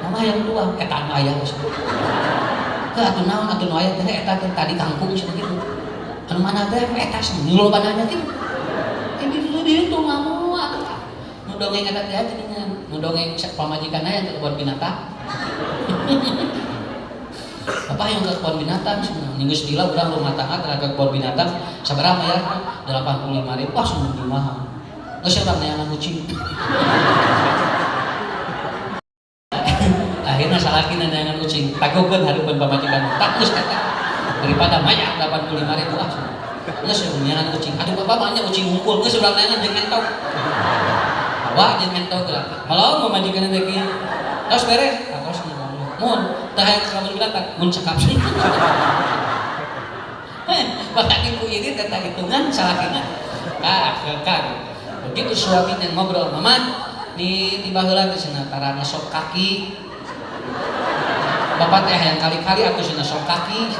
Nama yang tua eta anu aya geus. Teu atuh naon atuh nu aya teh eta teh tadi kangkung cenah kitu. Anu mana teh eta seni loba nanya kitu. Itu ngamu nu dongeng eta teh geuningan nu dongeng pamajikan aya ke kebun binatang. Bapak yang ke kebun binatang geus dila urang rumah tangga ke kebun binatang sabaraha mayarna 85.000 wah sungguh mahal. Geus urang neangan kucing. Akhirnya salakina neangan kucing tagokeun hareupeun pamajikan tak geus eta daripada mayar 85.000 ah. Geus neangan kucing. Aduh Bapak mah nya kucing hungkul geus urang neangan jeung entok. Awak jeung entok geura. Kalau pamajikan teh kieu. Tos beres, tos ngomong. Mun teh hayang ka kebun binatang mun cekap sih. Maka ibu ini tentang hitungan salakina. Kak. Begitu suaminya ngobrol, "Maman, di baheula teh cenah tara ngesok kaki." Bapak teh hayang kali-kali atuh cenah sok kaki.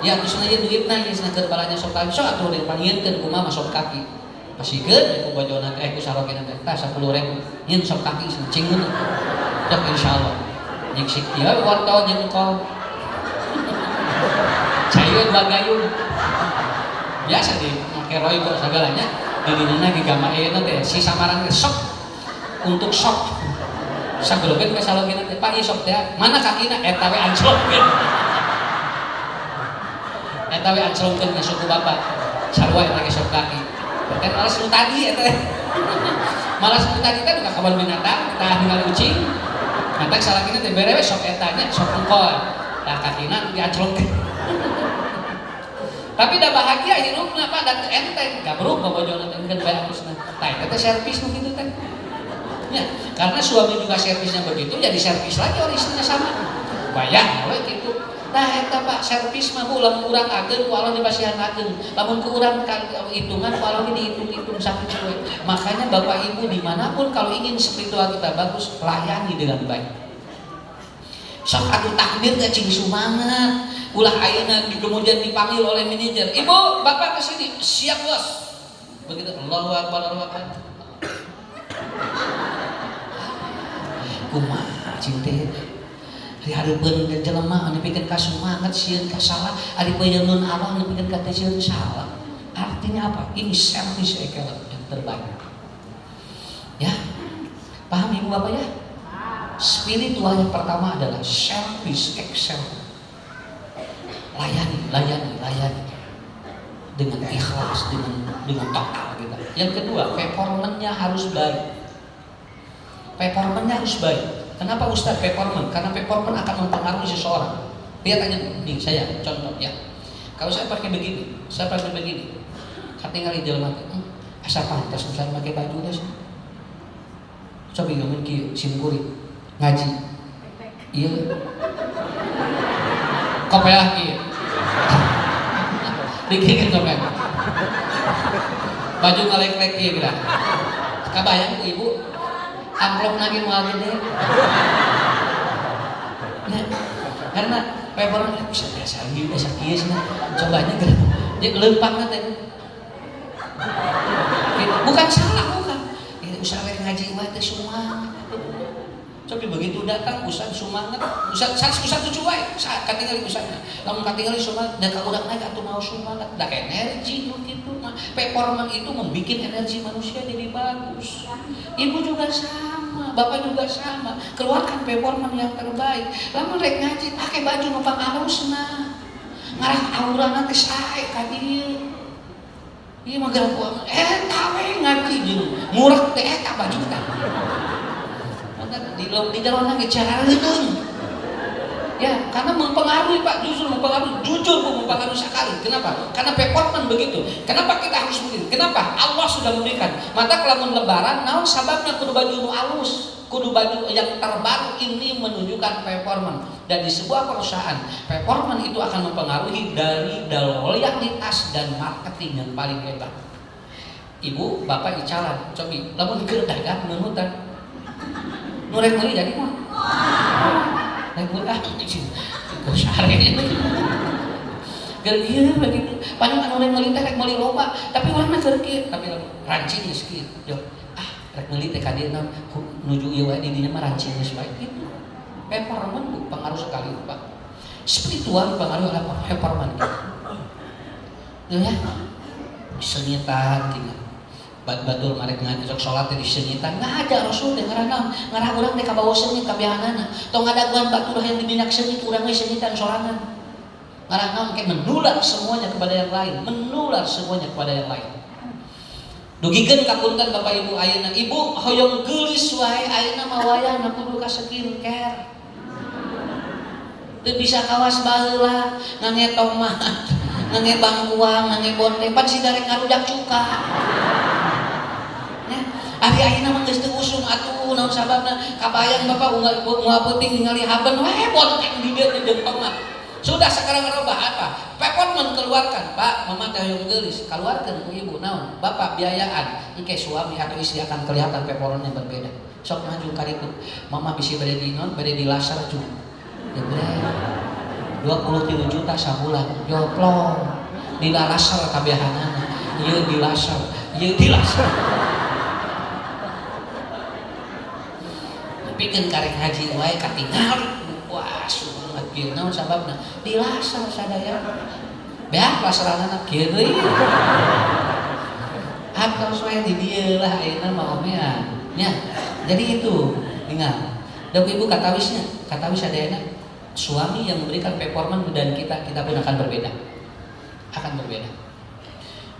Ya atuh cenah ieu duitna ieu cenah keur balanya sok kaki. Sok atuh dipanggieun kumaha sok kaki. Pasikeun ku bojona teh ku sarokina teh tah 10.000. Nyeun sok kaki cenah cingeun. Dak insyaallah. Jeung sik ieu warta jeung engkol. Cayeun bagayun. Biasa di make roy kok sagalanya. Di dina ge gambar ayeuna teh si samaran teh sok untuk sok. Sagologeun ke salogina teh Pak ieu sok teh mana kakina eta we anjlokkeun. Eta we anjlokkeun ka suku bapak. Sarua eta ge sok kaki. Kan malas nu tadi eta. Malas nu tadi teh ka kebun binatang, tah ningali kucing. Mantap salagina teh bere we sok eta nya sok engkol. Tah kakina dianjlokkeun. Tapi dah bahagia hirupna Pak dan enteng gabruk babojona teh engkeun bae akusna. Tah eta teh servis nu kitu teh. Ya, karena suami juga servisnya begitu, jadi servis lagi oleh istrinya sama. Bayang we kitu. Nah eta Pak servis mah ulang urang ageun ku Allah dipasihankeun. Lamun ku urang hitungan ku Allah dihitung-hitung sakitu we. Makanya Bapak Ibu dimanapun kalau ingin spiritual kita bagus, layani dengan baik. Sok atuh takbir teh cing sumangat. Ulah ayeuna kemudian dipanggil oleh manajer. "Ibu, Bapak ke sini." "Siap, Bos." Begitu Allahu Akbar, Allahu Akbar. Kumaha cinta hari hareupeun ke jelema anu pikeun ka sumanget sieun ka salah ari payeun Allah anu pikeun ka teh sieun salah. Artinya apa? Ini service excellent yang terbaik. Ya. Paham Ibu Bapak ya? Spiritual yang pertama adalah service excellent. Layani dengan ikhlas, dengan total kita. Yang kedua, performanya harus baik. Performanya harus baik. Kenapa Ustaz performan? Karena performan akan mempengaruhi seseorang. Lihat aja nih saya contoh ya. Kalau saya pakai begini, katingali jelema teh, asa pantas saya pakai baju teh. Coba ngomong kieu simkuri ngaji. Iya. Kopiah kieu. Dikikeun kopiah. Baju ngalek-lek kieu geura. Kabayang Ibu? Amplop lagi mau gede. Nah, karena paper bisa biasa kieu cenah. Cobanya geura. Dia leumpang teh. Bukan salah, bukan. Ini usaha ngaji mah teh sumangat. Tapi begitu datang ustaz sumangat, ustaz tujuh wae. Saat katingali ustazna. Lamun katingali sumangat da ka urang naik atuh mau sumangat, da energi nu kitu mah. sama. Performan itu membuat energi manusia jadi bagus. Ibu juga sama, bapak juga sama. Keluarkan performan yang terbaik. Lamun rek ngaji pakai baju nu pangarosna. Ngarah aura nanti sae ka dieu. Ieu mah gangguan. Tawe ngaji jeung murah teh eta baju teh. Di dalam ge caraleun. Ya, karena mempengaruhi Pak, justru mempengaruhi, jujur Bu, mempengaruhi sekali. Kenapa? Karena performan begitu. Kenapa kita harus begitu? Kenapa? Allah sudah memberikan. Maka kalau lebaran, naon sababnya kudu baju nu alus, kudu baju yang terbaru ini menunjukkan performan. Dan di sebuah perusahaan, performan itu akan mempengaruhi dari loyalitas dan marketing yang paling hebat. Ibu, bapak icalan, cobi, lamun keur dagang nunutan. Nu rek meuli jadi mah. Naik mudah, kesare gergieu begitu. Padahal anu rek meuli teh rek meuli loba, tapi warna gergieu, tapi rancing geus kieu. Yo, rek meuli teh ka dieu nuju ieu wae di dinya mah rancing geus bae kitu. Performan pengaruh sekali, Pak. Spiritual pengaruh apa? Performan. Ya, senyitan gitu. Batul marek ngaji sok salat di senyitan nggak ada Rasul teh ngarana ngarah urang teh ka bawa senyit ka bianana tong ngadaguan batur yang diminyak senyit urang ge senyitan sorangan ngarah naon ke menular semuanya kepada yang lain, menular semuanya kepada yang lain. Dugikeun kapunten Bapak Ibu ayeuna ibu hoyong geulis wae ayeuna mah wayahna kudu ka skincare. Teu bisa kawas baheula ngange tomat, ngange bangkuang, ngange bonte pan si darek ngarujak cuka. Ari ayeuna mah geus teu usum atuh naon sababna kabayang Bapak unggal peuting ningali haben wae bonteng di dieu jeung tomat. Sudah sekarang robah apa? Performan keluarkan, Pak, mama teh hoyong geulis, keluarkan ku ibu naon? Bapak biayaan, engke suami atau istri akan kelihatan performan yang berbeda. Sok maju ka ditu. Mama bisi bade di naon? Bade di laser cu. Jebreng. 23 juta sabulan. Joplong. Di laser kabehanana. Ieu di laser, ieu di laser. Pikeun karek haji wae katingali. Wah, sunat kieu naon sababna? Di laser sadaya. Beak laseranana kieu deui. Atos wae di dieu lah ayeuna mah omean. Nya. Jadi itu, ingat. Dan ibu katawisnya, katawis sadayana suami yang memberikan performan dan kita pun akan berbeda. Akan berbeda.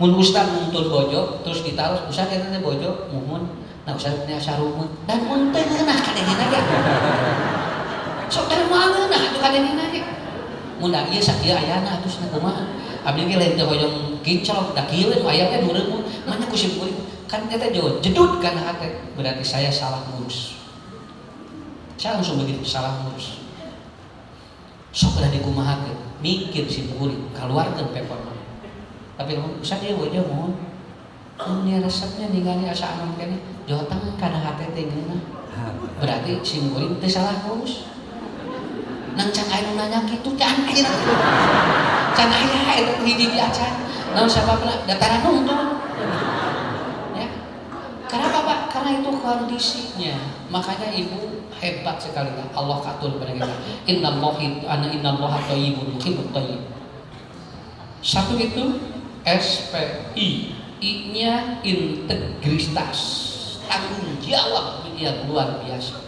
Mun ustaz nuntun bojo terus ditaruh ustaz eta teh bojo muhun. Nah ustaz teh sarumut dan mun teu ngeunah kadengina ge. Sok teh moal ngeunah atuh kadengina ge. Mun da ieu sakieu ayana atuh cenah kumaha? Abdi ge lain teh hoyong kinclok da kieu we aya teh nureun manya ku sim kuring kan eta jauh jedut kana hate berarti saya salah ngurus. Saya langsung begitu salah ngurus. Sok udah dikumahakeun mikir sim kuring kaluarkeun performa. Tapi usah dia wajah mohon. Ini resepnya ningali asa anom kene jawa tengah kana hate teh geuna. Berarti sim kuring teu salah ngurus. Nang can aya nu nanya kitu can aya. Can aya eta hiji acan. Naon sababna dataran nungtung. Ya. Kenapa Pak? Karena itu kondisinya. Makanya ibu hebat sekali lah. Allah katul kepada kita. Innallaha thayyibun yuhibbut thayyib. Satu itu SPI, I-nya integritas, tanggung jawab yang luar biasa.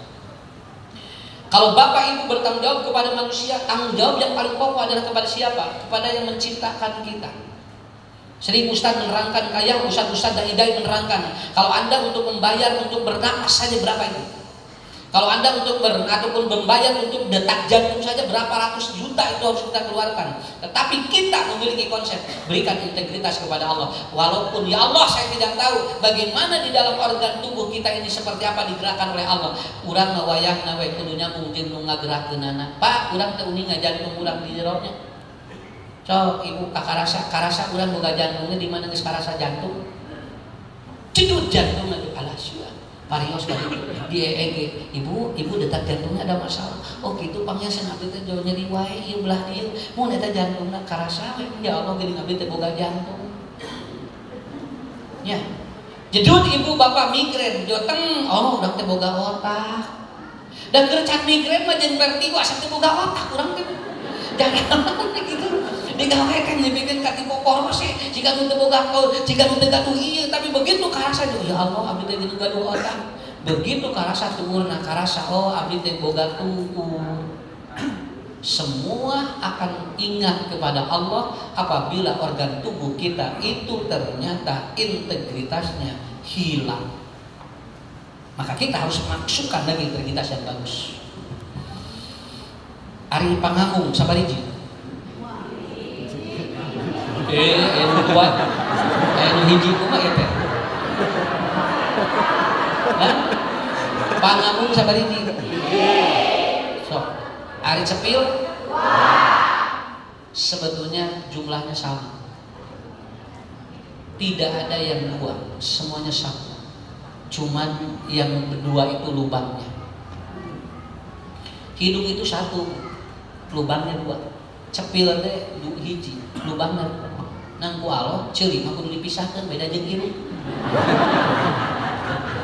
Kalau Bapak Ibu bertanggung jawab kepada manusia, tanggung jawab yang paling pokok adalah kepada siapa? Kepada yang menciptakan kita. Sering Ustaz menerangkan, kayak Ustaz Dai menerangkan, kalau Anda untuk membayar untuk bernapas saja berapa itu? Kalau Anda untuk ataupun membayar untuk detak jantung saja berapa ratus juta itu harus kita keluarkan. Tetapi kita memiliki konsep berikan integritas kepada Allah. Walaupun ya Allah saya tidak tahu bagaimana di dalam organ tubuh kita ini seperti apa digerakkan oleh Allah. Urang ngawayahna we kudu nyambung jeung nu ngagerakeunana. Pak, urang teu uning jantung urang di jeronya. So, ibu karasa urang boga jantungnya di mana geus karasa jantung. Cedut jantung itu alasya. Parios di EEG, ibu detak jantungnya ada masalah. Oh gitu pangyasan abdi teh jauh nyeri wae ieu belah dieu. Mun eta jantungna karasa we ya Allah geuning abdi teh boga jantung. Ya. Jedut ibu bapak migrain, joteng oh urang teh boga otak. Dan keur can migrain mah jeung vertigo asa teh boga otak urang teh. Jangan gitu. digawekan dibikin kati pokok masih jika nu teu boga jika nu teu gaduh ieu tapi begitu karasa ya Allah abdi teh geus gaduh otak begitu karasa tuurna karasa oh abdi teh boga tuur. Semua akan ingat kepada Allah apabila organ tubuh kita itu ternyata integritasnya hilang. Maka kita harus masukkan lagi integritas yang bagus. Ari pangamung sabariji. Anu kuat. Anu hiji kumaha ya teh? Nah, pangamung sabariji. Sok. Ari cepil sebetulnya jumlahnya sama, tidak ada yang dua, semuanya sama, cuman yang kedua itu lubangnya. Hidung itu satu, lubangnya dua. Cepil teh hiji, lubangnya dua. Nang ku Allah ceuri mah kudu dipisahkeun beda jeung irung.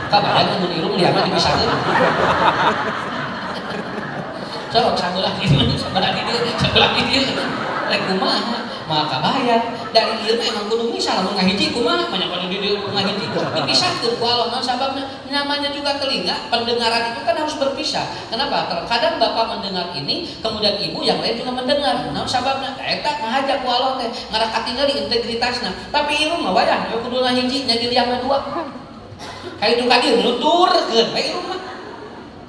Kabarnya mun irung lihatna dipisahkeun. Sok sabelah di dieu, sabelah di dieu. Rek kumaha? Maka bayar. Dari ieu mah emang kudu misal mun ngahiji kumaha? Banyak anu di dieu ngahiji. Dipisahkeun ku Allah naon sababna? Namanya juga telinga, pendengaran itu kan harus berpisah. Kenapa? Terkadang bapak mendengar ini, kemudian ibu yang lain juga mendengar. Naon sababna? Eta ngahajak ku Allah teh ngarah katingali integritasna. Tapi irung mah wayah kudu ngahiji nya diliangna dua. Kaitu ka dieu nuturkeun bae irung mah.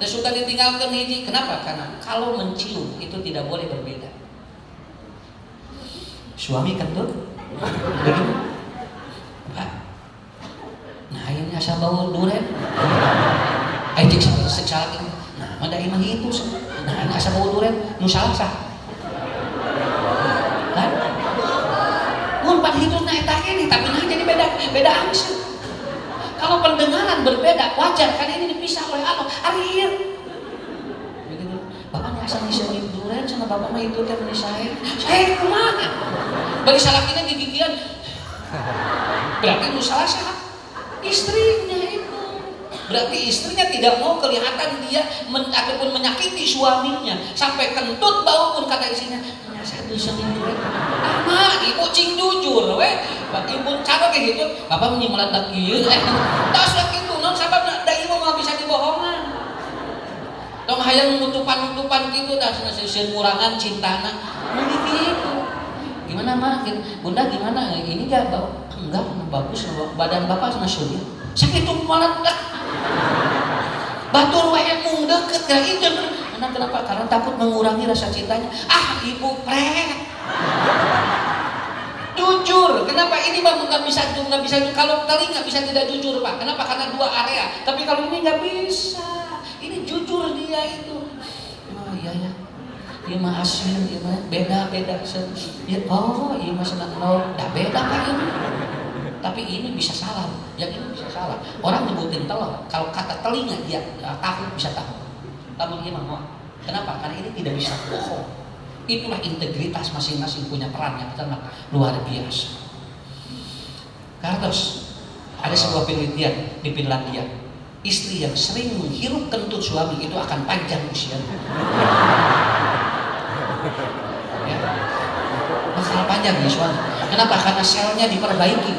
Suka ditinggalkan hiji. Kenapa? Karena kalau mencium itu tidak boleh berbeda. Suami kentut begitu. Nah ini asal bau duren. Ayo cek salah ini. Nah manda imah itu. Nah ini asal bau duren. Nu salah sah. Kan? Mun pada hitungna eta ini tapi nah jadi beda angsa. Kalau pendengaran berbeda, wajar kan ini dipisah oleh Allah. Ari begitu. Bapaknya asal disebut duren sama bapak mah itu teh meni saya. Saya kumaha? Bagi salakina gigigian. Berarti nu salah sah istrinya itu. Berarti istrinya tidak mau kelihatan dia ataupun menyakiti suaminya. Sampai kentut bau pun kata istrinya. Satu seminggu anak ibu cing jujur we ibu cara kayak gitu bapak menyimulan tak kieu tas kitu non sababna da ieu mah bisa dibohongan tong hayang nutupan gitu dah seuseun ngurangan cintana gitu gimana mah bunda gimana ini enggak bau enggak bagus badan bapak nasional sakitu malah batur wae mung deukeut ka ieu. Kenapa? Karena takut mengurangi rasa cintanya. Ah, ibu prek. Jujur. Kenapa ini bang nggak bisa? Kalau telinga bisa tidak jujur pak. Kenapa? Karena dua area. Tapi kalau ini nggak bisa. Ini jujur dia itu. Oh iya ya. Iya mah hasil, iya mah beda. Ya, oh iya mah senang nol. Dah beda pak ini. Tapi ini bisa salah. Yang ini bisa salah. Orang nyebutin telur. Kalau kata telinga dia tahu bisa tahu. Namun dia mau. Kenapa? Karena ini tidak bisa bohong. Itulah integritas masing-masing punya peran yang sangat luar biasa. Carlos, ada sebuah penelitian di Finlandia. Istri yang sering menghirup kentut suami itu akan panjang usianya. Ya. Masalah panjang ya suami. Kenapa? Karena selnya diperbaiki.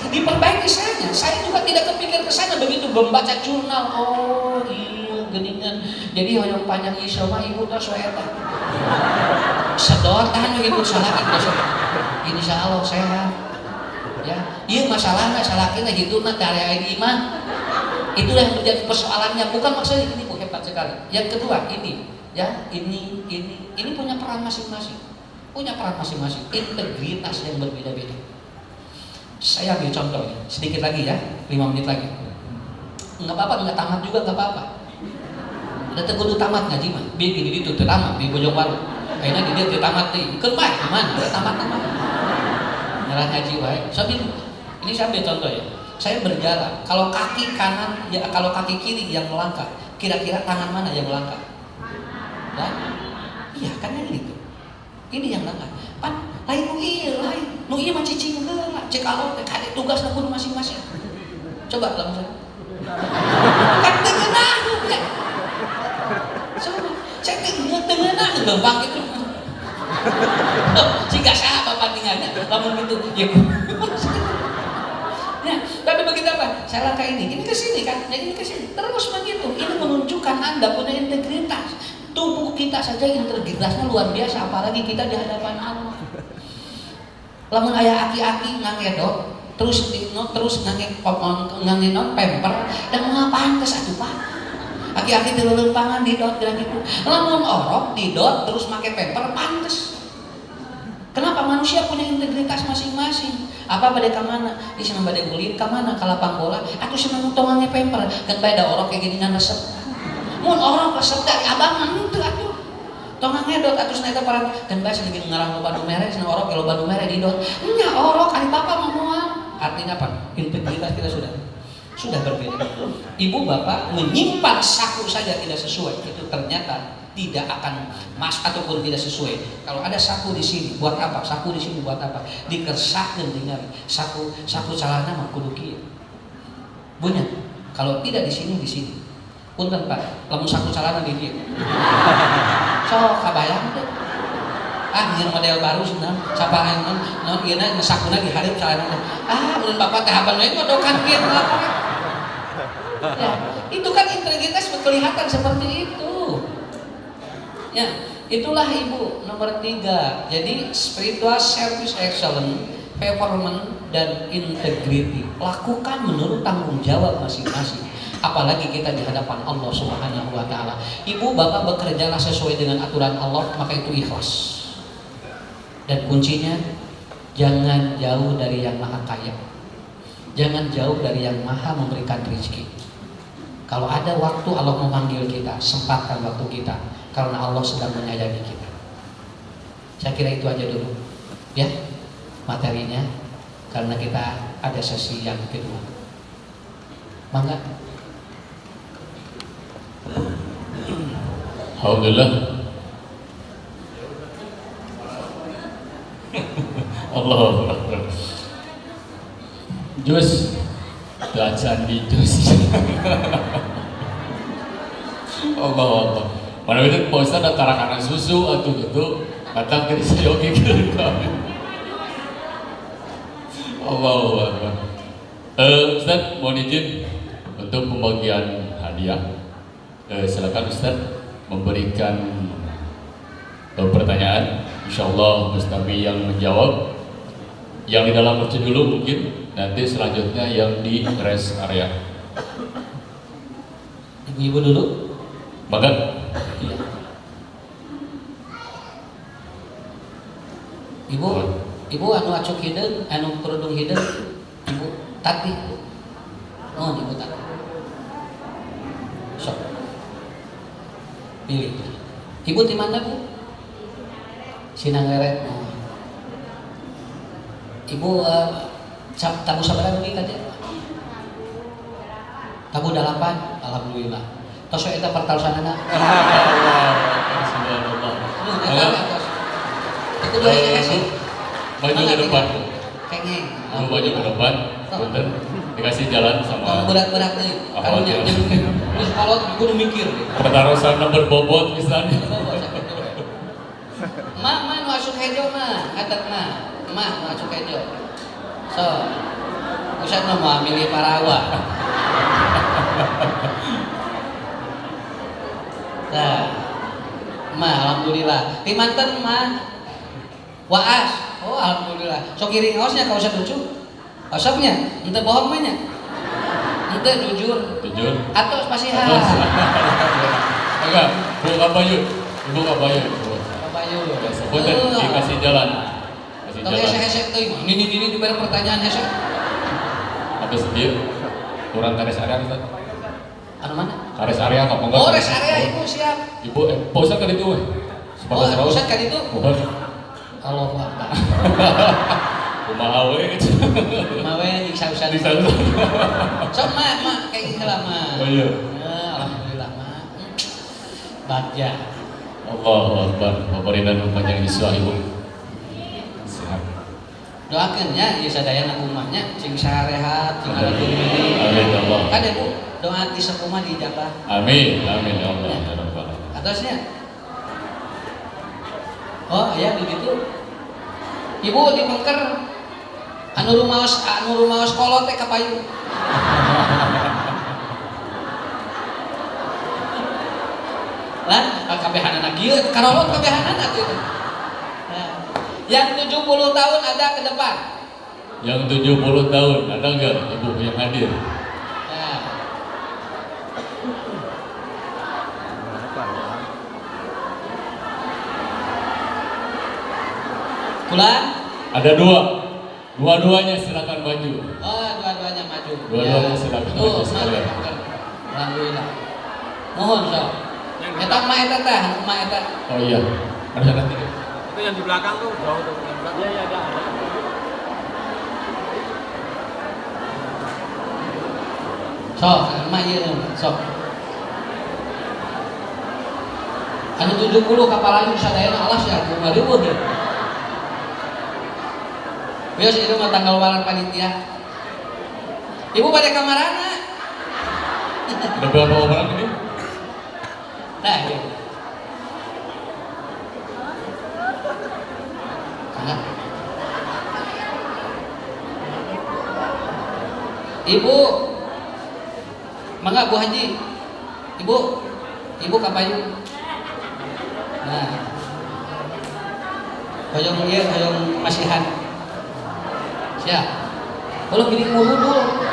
Diperbaiki selnya. Saya juga tidak kepikir ke sana begitu membaca jurnal. Oh iya geningan. Jadi hoyong panjang iso mah ibu tos we eta. Sedotan ibu salah itu. Insyaallah sehat. Ya, ieu masalahna salakina hituna teh aya di imah. Itulah yang menjadi persoalannya, bukan maksudnya ini Bu hebat sekali. Yang kedua ini, ya, ini punya peran masing-masing. Punya peran masing-masing, integritas yang berbeda-beda. Saya ambil contoh ya, sedikit lagi ya, 5 menit lagi. Enggak apa-apa, enggak tamat juga enggak apa-apa. Ada kudu tamat ngaji mah. Bikin di ditu teu tamat di Bojong Baru. Kayaknya di dia teu tamat teh. Keur bae mana ada tamat-tamat. Ngarah ngaji wae. Ini saya ambil contoh ya. Saya berjalan, kalau kaki kanan, ya kalau kaki kiri yang melangkah, kira-kira tangan mana yang melangkah? Ya? Iya, kan yang gitu. Ini yang langkah. Pan, lain nu ieu mah cicing heula, cek Allah teh kade tugasna kudu masing-masing. Coba langsung. Kan teu geunah ya. Coba, cek teu geunah gampang gitu. Jika sah bapak tinggalnya, lamun gitu, ya. Ya, tapi begitu apa? Saya langkah ini ke sini kan, ini ke sini, terus begitu. Ini menunjukkan Anda punya integritas. Tubuh kita saja integritasnya luar biasa, apalagi kita di hadapan Allah. Lamun aya aki-aki ngangedot, terus ngangenon pemper, dan mengapaan ke satu pak? Aki-aki dilelumpangan didot kira gitu. Lamun orok didot terus make pemper pantes. Kenapa? Manusia punya integritas masing-masing. Apa pada kamana? Di sana pada kulit kamana? Kalapang bola. Aku senang tongannya pemper. Kan pada orok kayak gini ngan resep. Mun orok resep dari abangan itu atuh. Tongangnya dot atuh seneta para kan bahasa lagi ngarang loba nu mere, senang orok kalau loba nu mere di dot. Nya orok ari papa moal. Artinya apa? Integritas kita sudah berbeda. Ibu bapak menyimpan saku saja tidak sesuai, itu ternyata tidak akan ataupun tidak sesuai. Kalau ada saku di sini buat apa? Saku di sini buat apa? Dikersahkeun dengan saku celana mah kudu kieu. Bunya. Kalau tidak di sini. Punten Pak, lamun saku celana di dieu. Sok kabayang teh. Nyeun model baru cenah. Sapa naon ieu na sakuna dihareup celana. Mun bapak teh haban we ngodokan kieu laporan. Ya, itu kan integritas kelihatan seperti itu. Ya, itulah ibu nomor 3. Jadi spiritual service excellence, performance dan integrity. Lakukan menurut tanggung jawab masing-masing. Apalagi kita di hadapan Allah Subhanahu wa taala. Ibu bapak bekerjalah sesuai dengan aturan Allah, maka itu ikhlas. Dan kuncinya jangan jauh dari yang maha kaya. Jangan jauh dari yang maha memberikan rezeki. Kalau ada waktu Allah memanggil kita, sempatkan waktu kita. Karena Allah sedang menyayangi kita. Saya kira itu aja dulu ya materinya, karena kita ada sesi yang kedua. Mangga. Alhamdulillah. Allahu Akbar. Jus belajar di jus. Allahu Akbar. Mana itu Pak Ustaz ada tarakanan susu atau gitu datang ke saya oke gitu kami. Allahu Akbar. Ustaz mohon izin untuk pembagian hadiah. Silakan Ustaz memberikan pertanyaan. Insyaallah Mustafi yang menjawab. Yang di dalam kursi dulu mungkin, nanti selanjutnya yang di rest area. Ibu-ibu dulu. Maka Ibu anu acuk hideung, anu kerudung hideung, Ibu Tati. Oh, Ibu Tati. Sok. Pilih. Ibu di mana, Bu? Sinanggeret. Oh. Ibu tabu sabaraha deui ka teh? Tabu 8. Alhamdulillah. Tos eta pertarusanana. Subhanallah. Itu dua sih. Maju ke depan. Kengeng. Maju ke depan. Punten. Dikasih jalan sama. Berat-berat deui. Karunya terus kalau kudu mikir. Pertarusan nomor bobot misalnya. Ma nu asup hejo mah, adat mah. Nu asup hejo. So. Ustaz mah milih parawa. Nah. Ma alhamdulillah. Di manten mah waas. Oh alhamdulillah. Sok kiring osnya ka Ustaz lucu. Osopnya, ente bohong mah nya. Ente jujur. Jujur. Atos pasihan. Enggak, Bu Kabayu. Ibu Kabayu. Kabayu. Punten dikasih jalan. Kasih Tong jalan. hesek teuing. Ini diberi pertanyaan hesek. Habis dia kurang kares area Ustaz. Anu mana? Kares area apa enggak? Oh, res area Ibu siap. Ibu Pak Ustaz kan itu weh. Oh, Ustaz kan itu. Bukan. Allahu Akbar. Kumaha we. Mawe nyiksa Ustaz. Sok mah kayak gini lah mah. Oh iya. Alhamdulillah mah. Bagja. Allahu Akbar. Pemberian panjang iswa Ibu. Sehat. Doakeun nya ieu sadayana umahnya cing sarehat, cing ada gini. Amin ya Allah. Kan Bu, doa di sekumah dijabah. Amin. Amin ya Allah. Ya Rabbal. Atasnya. Oh, ya begitu. Ibu di Pengker anu rumaos kolot teh kapayu. Lan kabehanana kieu, karolot kabehanana kieu. Nah, yang 70 tahun ada ke depan. Yang 70 tahun ada enggak ibu yang hadir? Nah. Bulan? Ada dua-duanya silakan maju. Oh, dua-duanya maju. Dua-duanya silakan maju sekalian. Alhamdulillah. Mohon sok. Eta mah eta. Oh iya, ada nanti. Itu yang di belakang tuh, jauh tuh yang belakang. Iya, ada. Sok, mah ieu sok. Anu 70 kapal ayu sadayana alas ya, kumaha riweuh ya. Biasa itu mah tanggal walan panitia. Ibu pada kamarana. Ada berapa orang ini? Nah, iya. Nah. Ibu, mangga Bu Haji. Ibu kapayu. Nah. Hoyong ieu hoyong masihan. Siap. Kalau gini mulu dulu.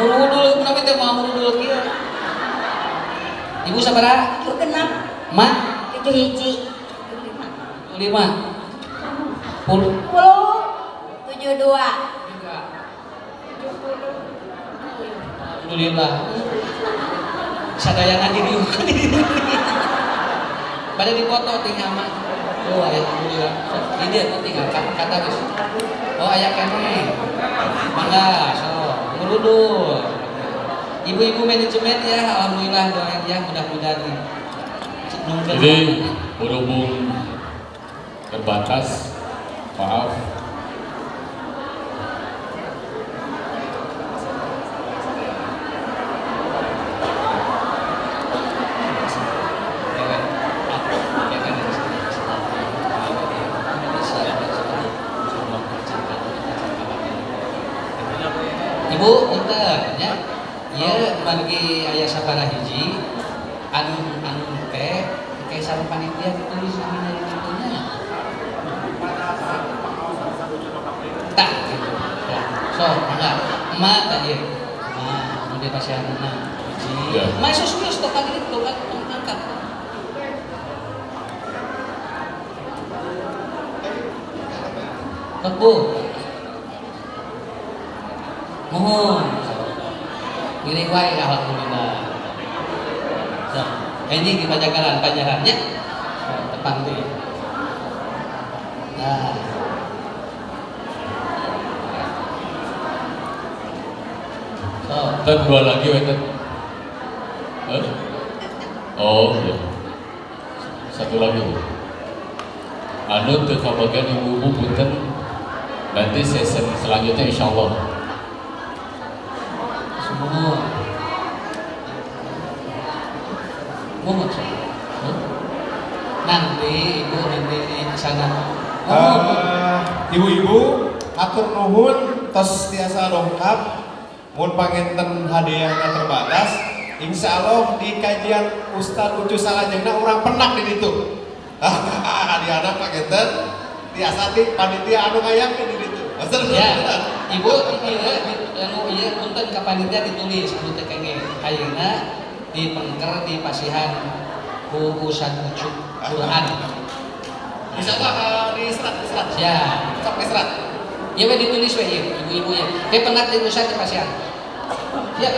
Mulu dulu, kenapa teh mau mulu dulu kieu? Ibu sabaraha? 76, Mak 71, 5. 10. 72. Alhamdulillah. Sadayana diri. Pada dipoto tinggal mah. Oh, alhamdulillah. Ini dia tinggal kata geus. Oh, aya keneh. Mangga, so, ngurudul. Ibu-ibu manajemen ya, alhamdulillah doain ya mudah-mudahan. Jadi berhubung terbatas, maaf. Ibu, punten ya. Ieu bagi aya sabaraha hiji anu teh kayak sareng panitia ditulis namanya di itunya. Tah gitu. Ya. So, enggak. Emak tadi. Nah, nu di pasihanna hiji. Ya. Emak serius tuh kan itu kan angkat. Bu. Mohon. Gini wae alhamdulillah. So, ini di pajagalan pajarannya. Depan tuh. Nah. So, Ten dua lagi weten. Oh iya. Satu lagi. Anu teu kabagian ibu-ibu punten. Nanti sesi selanjutnya insya Allah. semua. Mohon. Nanti ibu nanti di sana. Ibu-ibu atur nuhun tos tiasa lengkap mun panginten hadiahna terbatas insya Allah di kajian Ustadz Ucu Salajengna orang penak di ditu hadiahna panginten tiasa di panitia anu ngayakeun di ditu Ya, ibu iya punten ka panitia ditulis anu teh kenge ayeuna di Pengker di Pasihan ku Ustadz Ucu Quran. bisa lah di serat Ya. sok di serat. Iya we ditulis we ibu-ibu ya. Kayak penat di Ustadz di Pasihan. Ya.